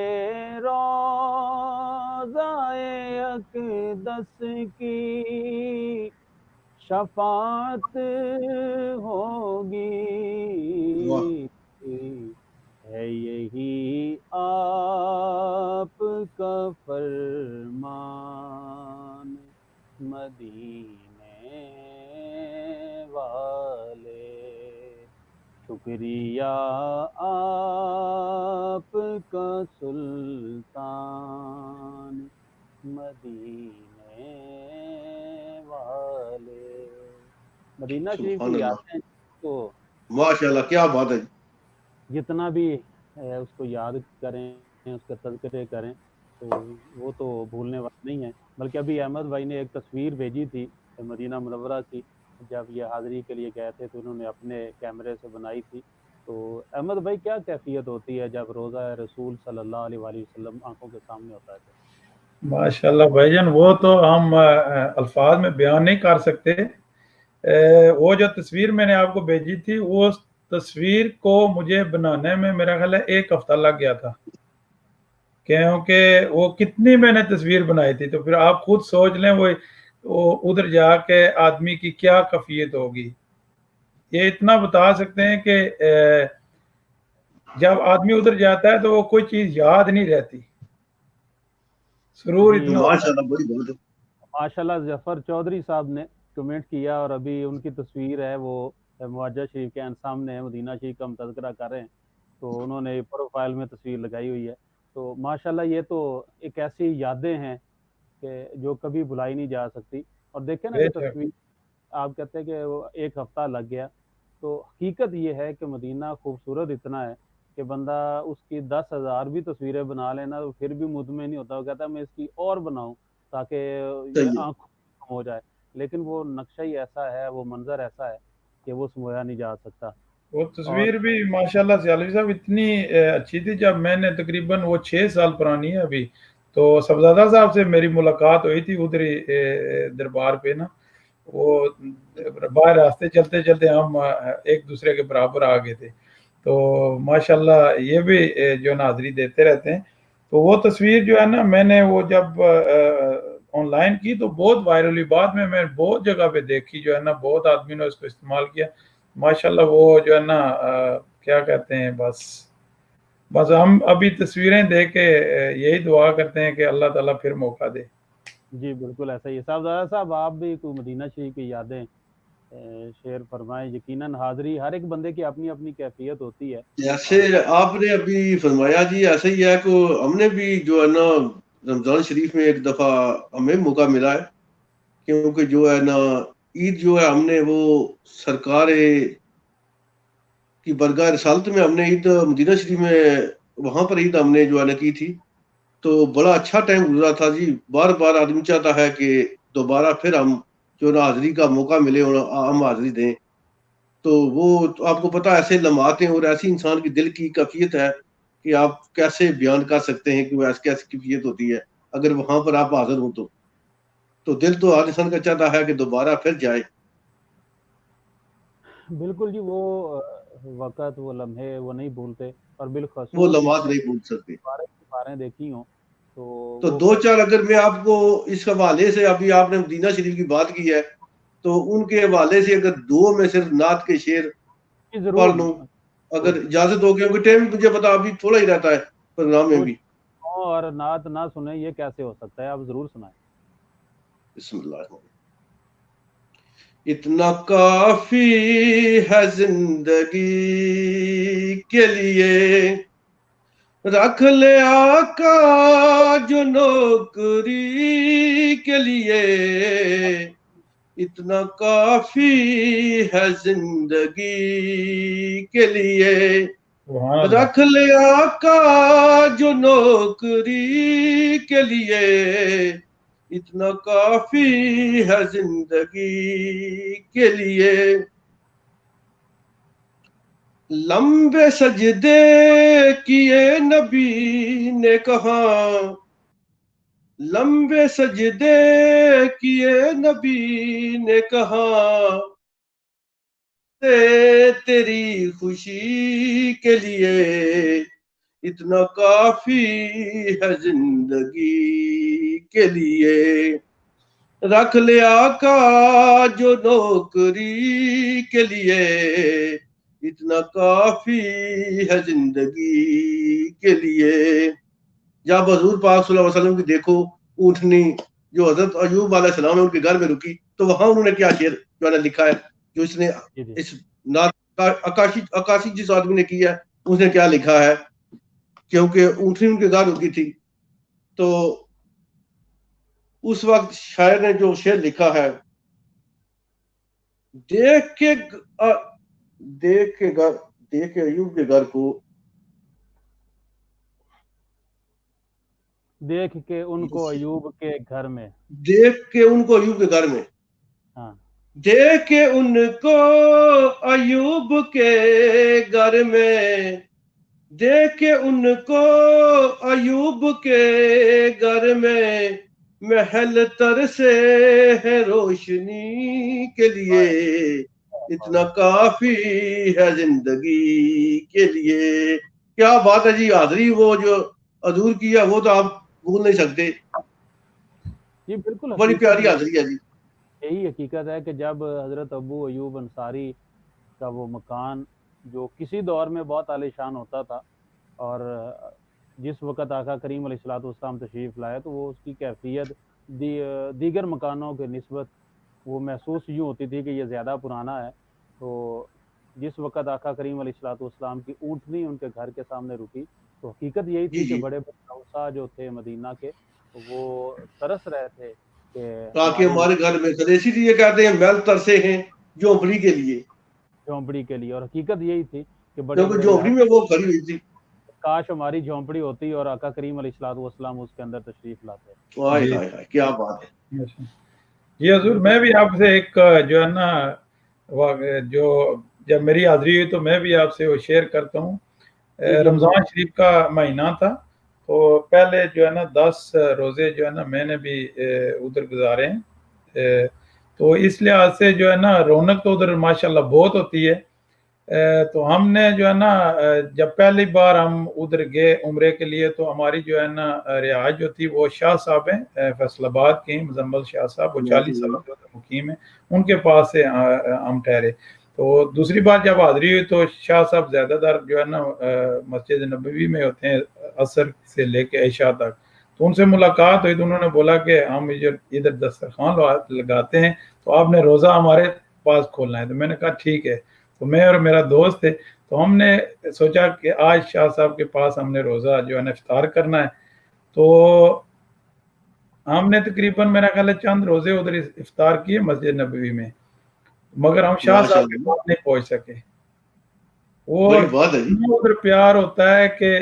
روضائے اقدس کی شفاعت ہوگی ہے یہی آپ کا فرمان مدینے والے شکریہ آپ کا سلطان مدینے والے. مدینہ شریف کی یادیں تو ماشاءاللہ کیا بات ہے. جتنا بھی اس کو یاد کریں اس کے تذکرے کریں تو وہ تو بھولنے والا نہیں ہے. بلکہ ابھی احمد بھائی نے ایک تصویر بھیجی تھی مدینہ منورہ کی جب یہ حاضری کے لیے گئے تھے تو انہوں نے اپنے کیمرے سے بنائی تھی. تو احمد بھائی کیا کیفیت ہوتی ہے جب روضہ رسول صلی اللہ علیہ وآلہ وسلم آنکھوں کے سامنے ہوتا ہے؟ ماشاءاللہ بھائی جان وہ تو ہم الفاظ میں بیان نہیں کر سکتے. وہ جو تصویر میں نے آپ کو بھیجی تھی وہ تصویر کو مجھے بنانے میں میرا خیال ہے 1 ہفتہ لگ گیا تھا کیونکہ وہ کتنی میں نے تصویر بنائی تھی. تو پھر آپ خود سوچ لیں وہ ادھر جا کے آدمی کی کیا کیفیت ہوگی. یہ اتنا بتا سکتے ہیں کہ جب آدمی ادھر جاتا ہے تو وہ کوئی چیز یاد نہیں رہتی. سرور اتنا ماشاءاللہ ظفر چودھری صاحب نے کمنٹ کیا اور ابھی ان کی تصویر ہے وہ معجزہ شریف کے سامنے ہے مدینہ شریف کا ہم تذکرہ کر رہے ہیں تو انہوں نے پروفائل میں تصویر لگائی ہوئی ہے. تو ماشاءاللہ یہ تو ایک ایسی یادیں ہیں کہ جو کبھی بھلائی نہیں جا سکتی. اور دیکھیں نا یہ تصویر آپ کہتے ہیں کہ وہ 1 ہفتہ لگ گیا تو حقیقت یہ ہے کہ مدینہ خوبصورت اتنا ہے کہ بندہ اس کی 10,000 بھی تصویریں بنا لینا تو پھر بھی مطمئن نہیں ہوتا. وہ کہتا ہے میں اس کی اور بناؤں تاکہ یہ آنکھ ہو جائے. لیکن وہ نقشہ ہی ایسا ہے وہ منظر ایسا ہے کہ وہ سمویا نہیں جا سکتا. وہ تصویر بھی ماشاءاللہ سیالوی صاحب اتنی اچھی تھی. جب میں نے تقریباً وہ 6 سال پرانی ہے ابھی تو صاحبزادہ صاحب سے میری ملاقات ہوئی تھی ادھر دربار پہ نا. وہ باہر راستے چلتے چلتے ہم ایک دوسرے کے برابر آ گئے تھے. تو ماشاءاللہ یہ بھی جو ناظری دیتے رہتے ہیں. تو وہ تصویر جو ہے نا میں نے وہ جب آن لائن کی تو بہت وائرل ہوئی. بعد میں بہت جگہ پہ دیکھی جو ہے نا بہت آدمی نے اس کو استعمال کیا. ماشاءاللہ وہ جو ہے نا کیا کہتے ہیں بس ہم ابھی تصویریں دیکھ کے یہی دعا کرتے ہیں کہ اللہ تعالیٰ پھر موقع دے. جی بالکل ایسا ہی. صاحبزادہ صاحب آپ بھی کوئی مدینہ شریف کی یادیں شیئر فرمائیں. یقیناً حاضری ہر ایک بندے کی اپنی اپنی کیفیت ہوتی ہے. جیسے آپ نے ابھی فرمایا جی ایسا ہی ہے کہ ہم نے بھی جو ہے نا رمضان شریف میں ایک دفعہ ہمیں موقع ملا ہے کیونکہ جو ہے نا عید جو ہے ہم نے وہ سرکار کی برگاہ رسالت میں ہم نے عید مدینہ شریف میں وہاں پر عید ہم نے جو ہے نا کی تھی. تو بڑا اچھا ٹائم گزرا تھا جی. بار بار آدمی چاہتا ہے کہ دوبارہ پھر ہم جو نا حاضری کا موقع ملے اور ہم حاضری دیں. تو وہ آپ کو پتا ایسے لمحات ہیں اور ایسی انسان کی دل کی کیفیت ہے کہ آپ کیسے بیان کر سکتے ہیں کہ وہ ایسی کیسی کیفیت ہوتی ہے اگر وہاں پر آپ حاضر ہوں تو دل تو ہر انسان کا چاہتا ہے کہ دوبارہ پھر جائے. بالکل جی. وہ وقت وہ لمحے وہ نہیں بھولتے اور بالخصوص وہ لمحات نہیں بھول سکتے. باریں دیکھی ہوں تو 2-4 اگر میں آپ کو اس حوالے سے ابھی آپ نے مدینہ شریف کی بات کی ہے تو ان کے حوالے سے اگر 2 میں صرف نعت کے شعر پڑھ لوں اگر اجازت ہو. کیونکہ ٹائم مجھے پتا ابھی تھوڑا ہی رہتا ہے پروگرام میں بھی. اور نعت نہ سنیں یہ کیسے ہو سکتا ہے. آپ ضرور سنائیں. بسم اللہ. اتنا کافی ہے زندگی کے لیے رکھ لے آقا جو نوکری کے لیے. اتنا کافی ہے زندگی کے لیے رکھ لے آقا جو نوکری کے لیے. اتنا کافی ہے زندگی کے لیے. لمبے سجدے کیے نبی نے کہاں لمبے سجدے کیے نبی نے کہاں تیری خوشی کے لیے اتنا کافی ہے زندگی کے لیے، رکھ لے آقا جو نوکری کے لیے اتنا کافی ہے زندگی کے لیے۔ جب حضور پاک صلی اللہ علیہ وسلم کی دیکھو اونٹنی جو حضرت ایوب علیہ السلام نے ان کے گھر میں رکی، تو وہاں انہوں نے کیا شعر جو ہے لکھا ہے، جو اس نے اس عکاسی جس آدمی نے کی ہے اس نے کیا لکھا ہے، کیونکہ اونٹنی ان کے گھر رکی تھی، تو اس وقت شاعر نے جو شعر لکھا ہے، دیکھ کے ایوب کے گھر کو، دیکھ کے ان کو ایوب کے گھر میں، دیکھ کے ان کو ایوب کے گھر میں، ہاں دیکھ کے ان کو ایوب کے گھر میں، دیکھ کے ان کو ایوب کے گھر میں، محل ترسے ہے روشنی کے لیے اتنا کافی ہے زندگی کے لیے۔ کیا بات ہے جی، حاضری وہ جو حضور کی ہے وہ تو آپ بھول نہیں سکتے، جی بالکل، بڑی پیاری حاضری ہے جی۔ یہی حقیقت ہے کہ جب حضرت ابو ایوب انصاری کا وہ مکان جو کسی دور میں بہت عالی شان ہوتا تھا، اور جس وقت آقا کریم علیہ الصلوۃ والسلام تشریف لائے تو وہ اس کی کیفیت دیگر مکانوں کے نسبت وہ محسوس یوں ہوتی تھی کہ یہ زیادہ پرانا ہے۔ تو جس وقت آقا کریم علیہ الصلوۃ والسلام کی اونٹنی ان کے گھر کے سامنے رکی تو حقیقت یہی تھی کہ بڑے بڑے اوصا جو تھے مدینہ کے وہ ترس رہے تھے کہ ہمارے گھر میں سر، اسی لیے کہتے ہیں محل ترسے ہیں جھونپڑی کے لیے، جھونپڑی کے لیے، اور حقیقت یہی تھی کہ بڑے کیونکہ بڑے جھونپڑی میں وہ کھڑی ہوئی تھی۔ کاش ہماری جھونپڑی ہوتی اور آقا کریم علیہ الصلوۃ والسلام اس کے اندر تشریف لاتے۔ ہائے ہائے ہائے، کیا بات ہے جی حضور، میں بھی آپ سے ایک جو ہے نا جو جب میری حاضری ہوئی تو میں بھی آپ سے وہ شیئر کرتا ہوں۔ رمضان شریف کا مہینہ تھا، تو پہلے جو ہے نا 10 روزے جو ہے نا میں نے بھی ادھر گزارے ہیں، تو اس لحاظ سے جو ہے نا رونق تو ادھر ماشاءاللہ بہت ہوتی ہے۔ تو ہم نے جو ہے نا جب پہلی بار ہم ادھر گئے عمرے کے لیے تو ہماری جو ہے نا رہائش جو تھی وہ شاہ صاحب ہیں فیصل آباد کے، مزمل شاہ صاحب، وہ 40 سالوں سے مقیم ہیں، ان کے پاس سے ہم ٹھہرے۔ تو دوسری بار جب حاضری ہوئی تو شاہ صاحب زیادہ تر جو ہے نا مسجد نبوی میں ہوتے ہیں عصر سے لے کے عشاء تک، تو ان سے ملاقات ہوئی تو انہوں نے بولا کہ ہم ادھر دسترخوان لگاتے ہیں تو آپ نے روزہ ہمارے پاس کھولنا ہے۔ تو میں نے کہا ٹھیک ہے، تو میں اور میرا دوست تھے تو ہم نے سوچا کہ آج شاہ صاحب کے پاس ہم نے روزہ جو ہے نا افطار کرنا ہے، تو ہم نے تقریباً میرا خیال ہے چند روزے ادھر افطار کیے مسجد نبوی میں، مگر ہم شاہ صاحب کے پاس نہیں پہنچ سکے۔ وہ ادھر پیار ہوتا ہے کہ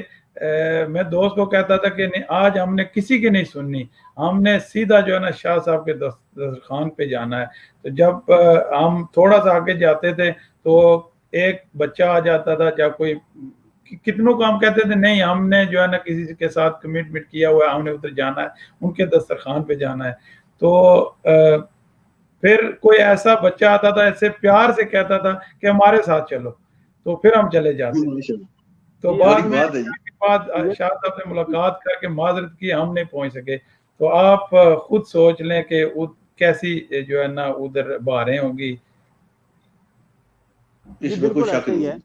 میں دوست کو کہتا تھا کہ نہیں آج ہم نے کسی کی نہیں سننی، ہم نے سیدھا جو ہے نا شاہ صاحب کے دسترخوان پہ جانا ہے۔ تو جب ہم تھوڑا سا آگے جاتے تھے تو ایک بچہ آ جاتا تھا، جب کوئی کتنوں کو ہم کہتے تھے نہیں ہم نے جو ہے نا کسی کے ساتھ کمٹمنٹ کیا ہوا ہے، ہم نے ادھر جانا ہے، ان کے دسترخوان پہ جانا ہے۔ تو پھر کوئی ایسا بچہ آتا تھا ایسے پیار سے کہتا تھا کہ ہمارے ساتھ چلو، تو پھر ہم چلے جاتے۔ تو بعد میں شاہ صاحب سے ملاقات کر کے معذرت کی ہم نہیں پہنچ سکے۔ تو آپ خود سوچ لیں کہ کیسی جو ہے نا ادھر بہاریں ہوں گی۔ بالکل ایسے ہی ہے،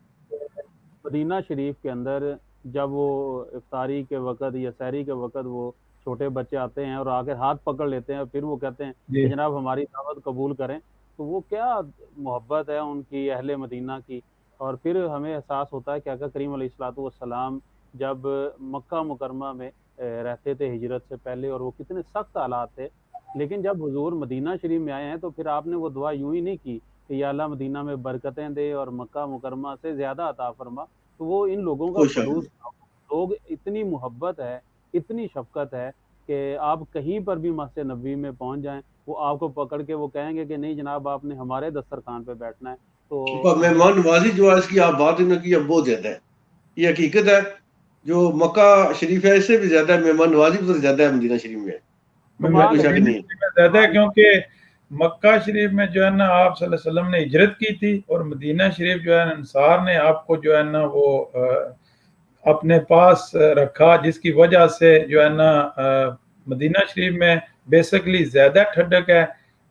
مدینہ شریف کے اندر جب وہ افطاری کے وقت یا سحری کے وقت وہ چھوٹے بچے آتے ہیں اور آ کے ہاتھ پکڑ لیتے ہیں، پھر وہ کہتے ہیں کہ جناب ہماری دعوت قبول کریں، تو وہ کیا محبت ہے ان کی اہل مدینہ کی۔ اور پھر ہمیں احساس ہوتا ہے کہ آقا کریم علیہ الصلوۃ والسلام جب مکہ مکرمہ میں رہتے تھے ہجرت سے پہلے، اور وہ کتنے سخت حالات تھے، لیکن جب حضور مدینہ شریف میں آئے ہیں تو پھر آپ نے وہ دعا یوں ہی نہیں کی کہ یا اللہ مدینہ میں برکتیں دے اور مکہ مکرمہ سے زیادہ عطا فرما۔ تو وہ ان لوگوں کا خلوص، لوگ اتنی محبت ہے، اتنی شفقت ہے کہ آپ کہیں پر بھی مسجد نبوی میں پہنچ جائیں وہ آپ کو پکڑ کے وہ کہیں گے کہ نہیں جناب آپ نے ہمارے دسترخوان پہ بیٹھنا ہے۔ تو مہمان نوازی جو ہے اس کی آپ بات انہوں کی اب بہت زیادہ ہے، یہ حقیقت ہے، جو مکہ شریف ہے اس سے بھی زیادہ ہے، مہمان نوازی تو زیادہ ہے مدینہ شریف میں، زیادہ ہے، کیونکہ مکہ شریف میں جو ہے نا آپ صلی اللہ علیہ وسلم نے ہجرت کی تھی، اور مدینہ شریف جو ہے انصار نے آپ کو جو ہے نا وہ اپنے پاس رکھا، جس کی وجہ سے جو ہے نا مدینہ شریف میں بیسکلی زیادہ ٹھنڈک ہے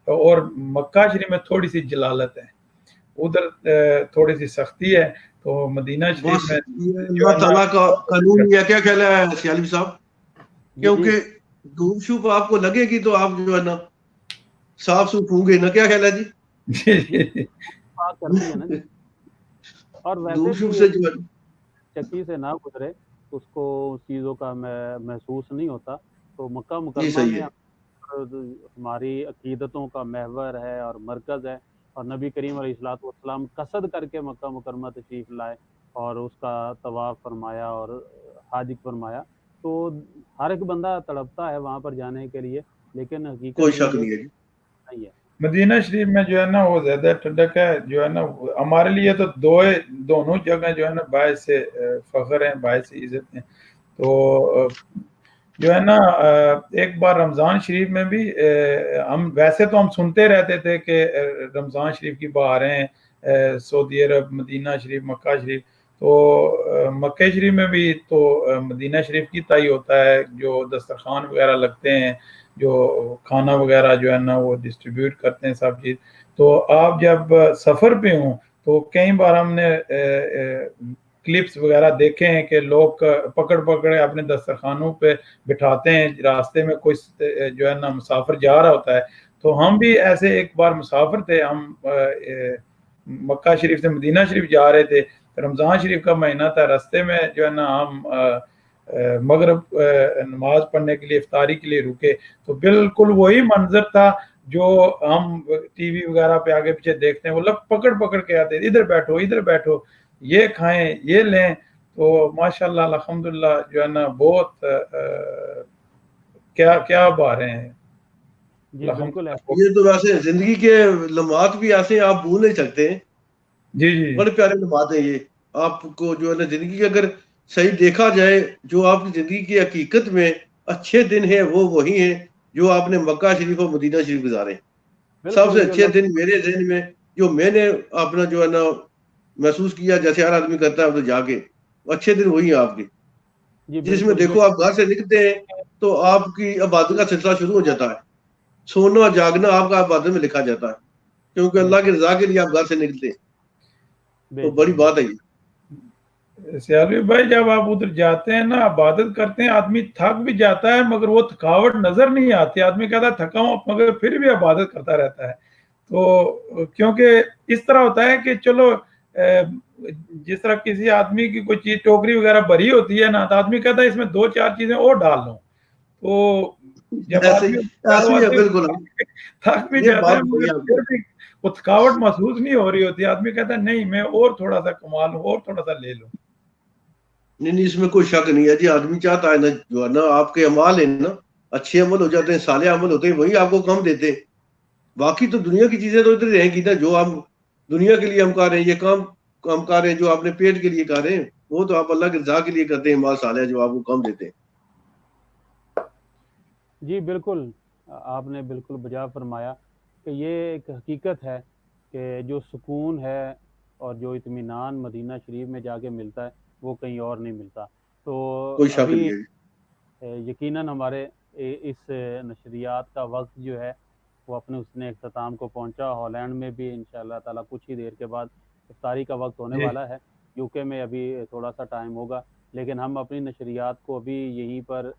اور مکہ شریف میں تھوڑی سی جلالت ہے، ادھر تھوڑی سی سختی ہے، تو مدینہ شریف بس میں یہ جو ہے اللہ نا تعالیٰ کا قانون ہے، کیا خیال ہے سیالی صاحب؟ کیونکہ دھوپ شوپ آپ کو لگے گی تو آپ جو ہے نا صاف سوکھ ہوں گے نا، کیا خیال ہے جی؟ جی بات کرتی ہے نا جی، اور ویسے دھوپ شوپ بھی سے جو ہے چکی سے نہ گزرے اس کو اس چیزوں کا محسوس نہیں ہوتا. تو مکہ جی مکرمہ صحیح میں ہے. ہماری عقیدتوں کا محور ہے اور مرکز ہے، اور نبی کریم علیہ الصلوۃ والسلام قصد کر کے مکہ مکرمہ تشریف لائے اور اس کا طواف فرمایا اور حج فرمایا. تو ہر ایک بندہ تڑپتا ہے وہاں پر جانے کے لیے، لیکن کوئی حقیقت شک یہ نہیں ہے جی. نہیں ہے. مدینہ شریف میں جو ہے نا وہ زیادہ ٹھنڈک ہے، جو ہے نا ہمارے لیے تو دونوں جگہ جو ہے نا باعث فخر ہیں، باعث عزت ہیں. تو جو ہے نا ایک بار رمضان شریف میں بھی ہم ویسے تو ہم سنتے رہتے تھے کہ رمضان شریف کی بہاریں سعودی عرب، مدینہ شریف، مکہ شریف، تو مکہ شریف میں بھی تو مدینہ شریف کی طرح ہوتا ہے، جو دسترخوان وغیرہ لگتے ہیں، جو کھانا وغیرہ جو ہے نا وہ ڈسٹریبیوٹ کرتے ہیں سب چیز. تو آپ جب سفر پہ ہوں تو کئی بار ہم نے کلپس وغیرہ دیکھے ہیں کہ لوگ پکڑ اپنے دسترخوانوں پہ بٹھاتے ہیں، راستے میں کوئی جو ہے نا مسافر جا رہا ہوتا ہے. تو ہم بھی ایسے ایک بار مسافر تھے، ہم مکہ شریف سے مدینہ شریف جا رہے تھے، رمضان شریف کا مہینہ تھا، راستے میں جو ہے نا ہم مغرب نماز پڑھنے کے لیے افطاری کے لیے رکے، تو بالکل وہی منظر تھا جو ہم ٹی وی وغیرہ پہ آگے پیچھے دیکھتے ہیں. وہ لوگ پکڑ کے آتے، ادھر بیٹھو، یہ کھائیں، یہ لیں. تو ماشاءاللہ الحمدللہ جو ہے نا بہت کیا باریں ہیں. جی بالکل ایسا. یہ تو ویسے زندگی کے لمحات بھی ایسے ہیں آپ بھول نہیں سکتے ہیں. جی بڑے پیارے لمحات ہیں یہ. آپ کو جو ہے نا زندگی کے اگر صحیح دیکھا جائے، جو آپ کی زندگی کی حقیقت میں اچھے دن ہیں وہ وہی ہیں جو آپ نے مکہ شریف اور مدینہ شریف گزارے. سب سے بالکل جو اچھے دن میرے ذہن میں جو میں نے اپنا جو ہے نا محسوس کیا، جیسے ہر آدمی کرتا ہے تو جا کے اچھے دن وہی ہیں آپ کے، جی جس میں بالکل جو دیکھو آپ گھر سے نکلتے ہیں تو آپ کی عبادت کا سلسلہ شروع ہو جاتا ہے. سونا جاگنا آپ کا عبادت میں لکھا جاتا ہے، کیونکہ اللہ کی رضا کے لیے آپ گھر سے نکلتے ہیں. تو بڑی بات ہے یہ. سیالوی بھائی جب آپ ادھر جاتے ہیں نا، عبادت کرتے ہیں، آدمی تھک بھی جاتا ہے مگر وہ تھکاوٹ نظر نہیں آتی. آدمی کہتا ہے تھکا ہوں مگر پھر بھی عبادت کرتا رہتا ہے. تو کیونکہ اس طرح ہوتا ہے کہ چلو جس طرح کسی آدمی کی کوئی چیز ٹوکری وغیرہ بھری ہوتی ہے نا، تو آدمی کہتا ہے اس میں 2-4 چیزیں اور ڈال لوں. تو جب آدمی ایسے ہی ہے بالکل. تھک بھی یہ جاتا بات ہے بڑی مگر آپ پھر بھی وہ تھکاوٹ محسوس نہیں ہو رہی ہوتی. آدمی کہتا ہے نہیں میں اور تھوڑا سا کما لوں، اور تھوڑا سا لے لوں. نہیں اس میں کوئی شک نہیں ہے جی. آدمی چاہتا ہے نا جو ہے نا آپ کے اعمال ہیں نا اچھے عمل ہو جاتے ہیں، صالح عمل ہوتے ہیں، وہی آپ کو کم دیتے ہیں. باقی تو دنیا کی چیزیں تو ادھر رہیں گی نا. جو ہم دنیا کے لیے ہم کر رہے ہیں، یہ کام ہم کر رہے ہیں جو اپنے پیٹ کے لیے کر رہے ہیں، وہ تو آپ اللہ کی رضا کے لیے کرتے ہیں. مال صالح جو آپ کو کم دیتے ہیں. جی بالکل آپ نے بالکل بجا فرمایا کہ یہ ایک حقیقت ہے کہ جو سکون ہے اور جو اطمینان مدینہ شریف میں جا کے ملتا ہے وہ کہیں اور نہیں ملتا. تو کوئی شک ابھی نہیں ہے جی. یقیناً ہمارے اس نشریات کا وقت جو ہے وہ اپنے اس نے اختتام کو پہنچا. ہالینڈ میں بھی انشاءاللہ تعالیٰ کچھ ہی دیر کے بعد افطاری کا وقت ہونے جی والا ہے. یو کے میں ابھی تھوڑا سا ٹائم ہوگا، لیکن ہم اپنی نشریات کو ابھی یہیں پر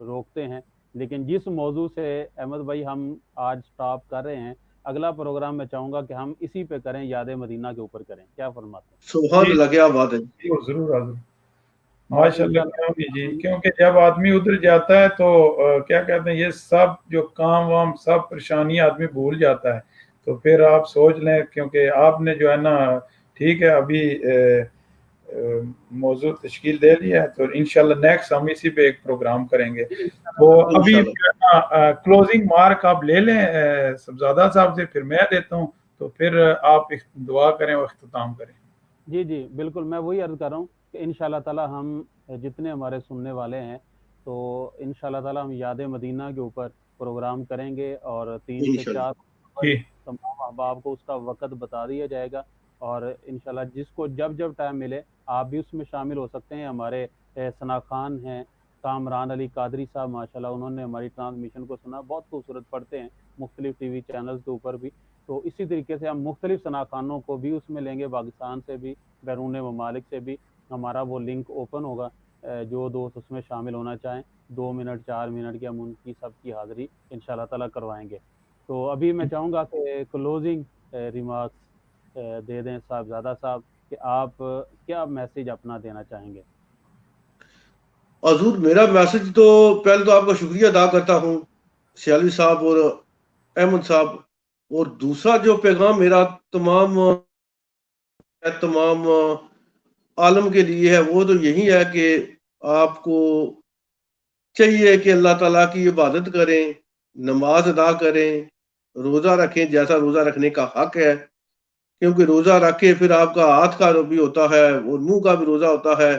روکتے ہیں. لیکن جس موضوع سے احمد بھائی ہم آج سٹاپ کر رہے ہیں، اگلا پروگرام میں چاہوں گا کہ ہم اسی پہ کریں، یاد مدینہ کے اوپر کریں. کیا فرماتے ہیں؟ سبحان اللہ، کیا بات ہے. ضرور حاضر. اور ماشاء اللہ انشاءاللہ کیوں نہیں جی، کیونکہ جب آدمی ادھر جاتا ہے تو کیا کہتے ہیں یہ سب جو کام وام سب پریشانی آدمی بھول جاتا ہے. تو پھر آپ سوچ لیں، کیونکہ آپ نے جو ہے نا ٹھیک ہے ابھی موضوع تشکیل دے لیا ہے، تو انشاءاللہ نیکسٹ ہم اسی پہ ایک پروگرام کریں گے. تو ابھی انشاءاللہ کلوزنگ مارک آپ لے لیں صاحبزادہ صاحب سے، پھر میں دیتا ہوں، تو پھر آپ دعا کریں اور اختتام کریں. جی بالکل میں وہی عرض کر رہا ہوں کہ انشاءاللہ تعالی ہم جتنے ہمارے سننے والے ہیں تو انشاءاللہ تعالی ہم یاد مدینہ کے اوپر پروگرام کریں گے اور 3 سے 4 تمام احباب کو اس کا وقت بتا دیا جائے گا، اور انشاءاللہ جس کو جب ٹائم ملے آپ بھی اس میں شامل ہو سکتے ہیں۔ ہمارے ثنا خان ہیں، کامران علی قادری صاحب، ماشاءاللہ انہوں نے ہماری ٹرانسمیشن کو سنا، بہت خوبصورت پڑھتے ہیں مختلف ٹی وی چینلز کے اوپر بھی۔ تو اسی طریقے سے ہم مختلف ثنا خانوں کو بھی اس میں لیں گے، پاکستان سے بھی، بیرون ممالک سے بھی۔ ہمارا وہ لنک اوپن ہوگا، جو دوست اس میں شامل ہونا چاہیں 2 منٹ 4 منٹ کی ہم ان کی سب کی حاضری انشاءاللہ تعالیٰ کروائیں گے۔ تو ابھی میں چاہوں گا کہ کلوزنگ ریمارکس دے دیں صاحبزادہ صاحب، کہ آپ کیا میسیج اپنا دینا چاہیں گے؟ حضور میرا میسج تو پہلے تو آپ کا شکریہ ادا کرتا ہوں سیالوی صاحب اور احمد صاحب، اور دوسرا جو پیغام میرا تمام عالم کے لیے ہے وہ تو یہی ہے کہ آپ کو چاہیے کہ اللہ تعالیٰ کی عبادت کریں، نماز ادا کریں، روزہ رکھیں جیسا روزہ رکھنے کا حق ہے، کیونکہ روزہ رکھ کے پھر آپ کا ہاتھ کا بھی ہوتا ہے اور منہ کا بھی روزہ ہوتا ہے،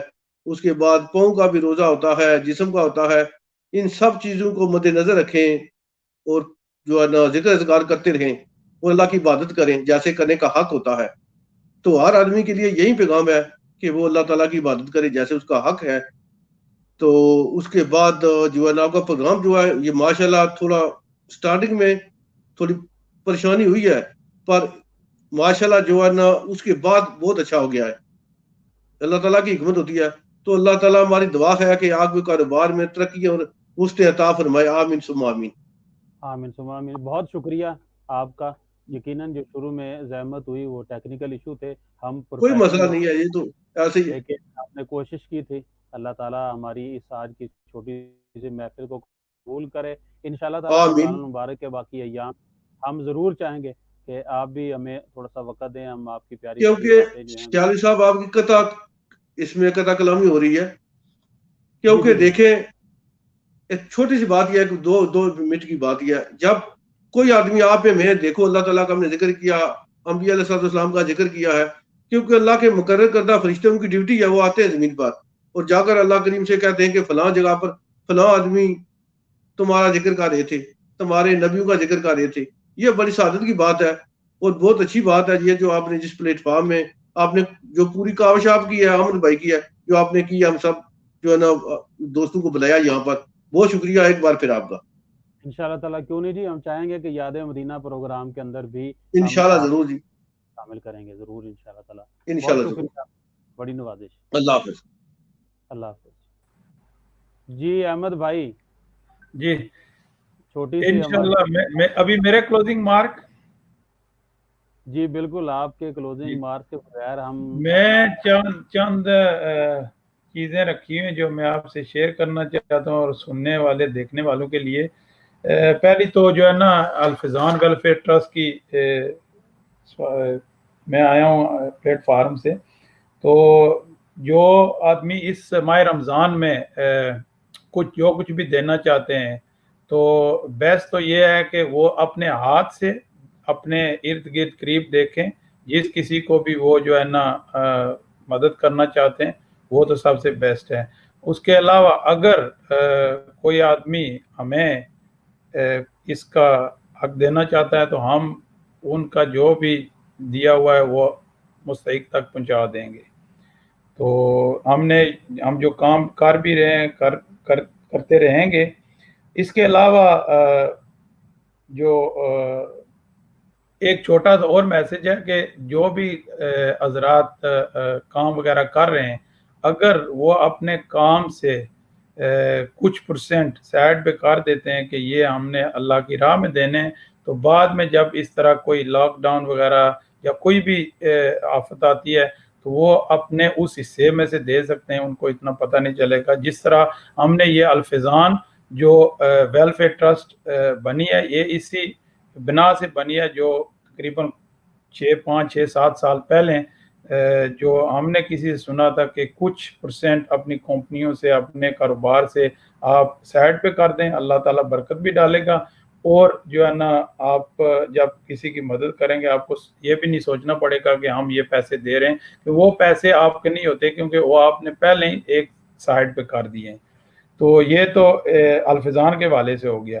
اس کے بعد پاؤں کا بھی روزہ ہوتا ہے، جسم کا ہوتا ہے۔ ان سب چیزوں کو مد نظر رکھیں اور جو ہے نا ذکر اذکار کرتے رہیں اور اللہ کی عبادت کریں جیسے کرنے کا حق ہوتا ہے۔ تو ہر آدمی کے لیے یہی پیغام ہے کہ وہ اللہ تعالیٰ کی عبادت کرے جیسے اس کا حق ہے۔ تو اس کے بعد جو ہے نا آپ کا پروگرام جو ہے یہ ماشاءاللہ تھوڑا سٹارٹنگ میں تھوڑی پریشانی ہوئی ہے، پر ماشاءاللہ جو ہے نا اس کے بعد بہت اچھا ہو گیا ہے۔ اللہ تعالیٰ کی حکمت ہوتی ہے۔ تو اللہ تعالیٰ ہماری دعا ہے کہ آپ کے کاروبار میں ترقی اور وسط عطا فرمائے، آمین ثم آمین۔ آمین ثم آمین۔ بہت شکریہ آپ کا۔ یقیناً جو شروع میں زحمت ہوئی وہ ٹیکنیکل ایشو تھے، ہم کوئی مسئلہ نہیں ہے، یہ تو ایسے ہی، لیکن آپ نے کوشش کی تھی۔ اللہ تعالیٰ ہماری اس آج کی چھوٹی سی محفل کو قبول کرے انشاءاللہ تعالیٰ۔ رمضان المبارک کے باقی ایام ہم ضرور چاہیں گے کہ آپ بھی ہمیں تھوڑا سا وقت دیں، ہم آپ کی پیاری کیونکہ سیالوی صاحب آپ کی قطع اس میں قطع کلامی ہو رہی ہے، کیونکہ دیکھیں ایک چھوٹی سی بات یہ ہے کہ دو منٹ کی بات یہ ہے، جب کوئی آدمی آپ میں دیکھو اللہ تعالیٰ کا ہم نے ذکر کیا، انبیاء علیہ السلام کا ذکر کیا ہے، کیونکہ اللہ کے مقرر کردہ فرشتے ان کی ڈیوٹی ہے، وہ آتے ہیں زمین پر اور جا کر اللہ کریم سے کہتے ہیں کہ فلاں جگہ پر فلاں آدمی تمہارا ذکر کر رہے تھے، تمہارے نبیوں کا ذکر کر رہے تھے۔ یہ بڑی سعادت کی بات ہے اور بہت اچھی بات ہے، یہ جو آپ نے جس پلیٹ فارم میں آپ نے جو پوری کاوش آپ کی ہے، احمد بھائی کی ہے، جو آپ نے کی، ہم سب جو ہے نا دوستوں کو بلایا یہاں پر، بہت شکریہ ایک بار پھر آپ کا۔ انشاءاللہ تعالیٰ کیوں نہیں جی، ہم چاہیں گے کہ یاد مدینہ پروگرام کے اندر بھی انشاءاللہ ضرور جی شامل کریں گے، ضرور انشاءاللہ تعالیٰ۔ انشاءاللہ بہت شکریہ، بڑی نوازش۔ اللہ حافظ۔ اللہ حافظ جی۔ احمد بھائی جی چھوٹی سی انشاءاللہ میں ابھی میرے کلوزنگ مارک، جی بالکل آپ کے کلوزنگ مارک کے بغیر میں چند چیزیں رکھی ہیں جو میں آپ سے شیئر کرنا چاہتا ہوں اور سننے والے دیکھنے والوں کے لیے۔ پہلی تو جو ہے نا الفیضان ویلفیئر ٹرسٹ کی میں آیا ہوں پلیٹ فارم سے، تو جو آدمی اس ماہ رمضان میں کچھ بھی دینا چاہتے ہیں تو بیسٹ تو یہ ہے کہ وہ اپنے ہاتھ سے اپنے ارد گرد قریب دیکھیں، جس کسی کو بھی وہ جو ہے نا مدد کرنا چاہتے ہیں وہ تو سب سے بیسٹ ہے۔ اس کے علاوہ اگر کوئی آدمی ہمیں اس کا حق دینا چاہتا ہے تو ہم ان کا جو بھی دیا ہوا ہے وہ مستحق تک پہنچا دیں گے۔ تو ہم جو کام کر بھی رہے ہیں کرتے رہیں گے۔ اس کے علاوہ جو ایک چھوٹا سا اور میسج ہے کہ جو بھی حضرات کام وغیرہ کر رہے ہیں، اگر وہ اپنے کام سے کچھ پرسنٹ سائڈ پہ کر دیتے ہیں کہ یہ ہم نے اللہ کی راہ میں دینے ہیں، تو بعد میں جب اس طرح کوئی لاک ڈاؤن وغیرہ یا کوئی بھی آفت آتی ہے تو وہ اپنے اس حصے میں سے دے سکتے ہیں، ان کو اتنا پتہ نہیں چلے گا۔ جس طرح ہم نے یہ الفیضان جو ویلفیئر ٹرسٹ بنی ہے، یہ اسی بنا سے بنی ہے جو تقریباً 5-6-7 سال پہلے جو ہم نے کسی سے سنا تھا کہ کچھ پرسنٹ اپنی کمپنیوں سے اپنے کاروبار سے آپ سائڈ پہ کر دیں، اللہ تعالیٰ برکت بھی ڈالے گا، اور جو ہے نا آپ جب کسی کی مدد کریں گے آپ کو یہ بھی نہیں سوچنا پڑے گا کہ ہم یہ پیسے دے رہے ہیں، کہ وہ پیسے آپ کے نہیں ہوتے کیونکہ وہ آپ نے پہلے ہی ایک سائڈ پہ کر دیے ہیں۔ تو یہ تو الفیضان کے حوالے سے ہو گیا۔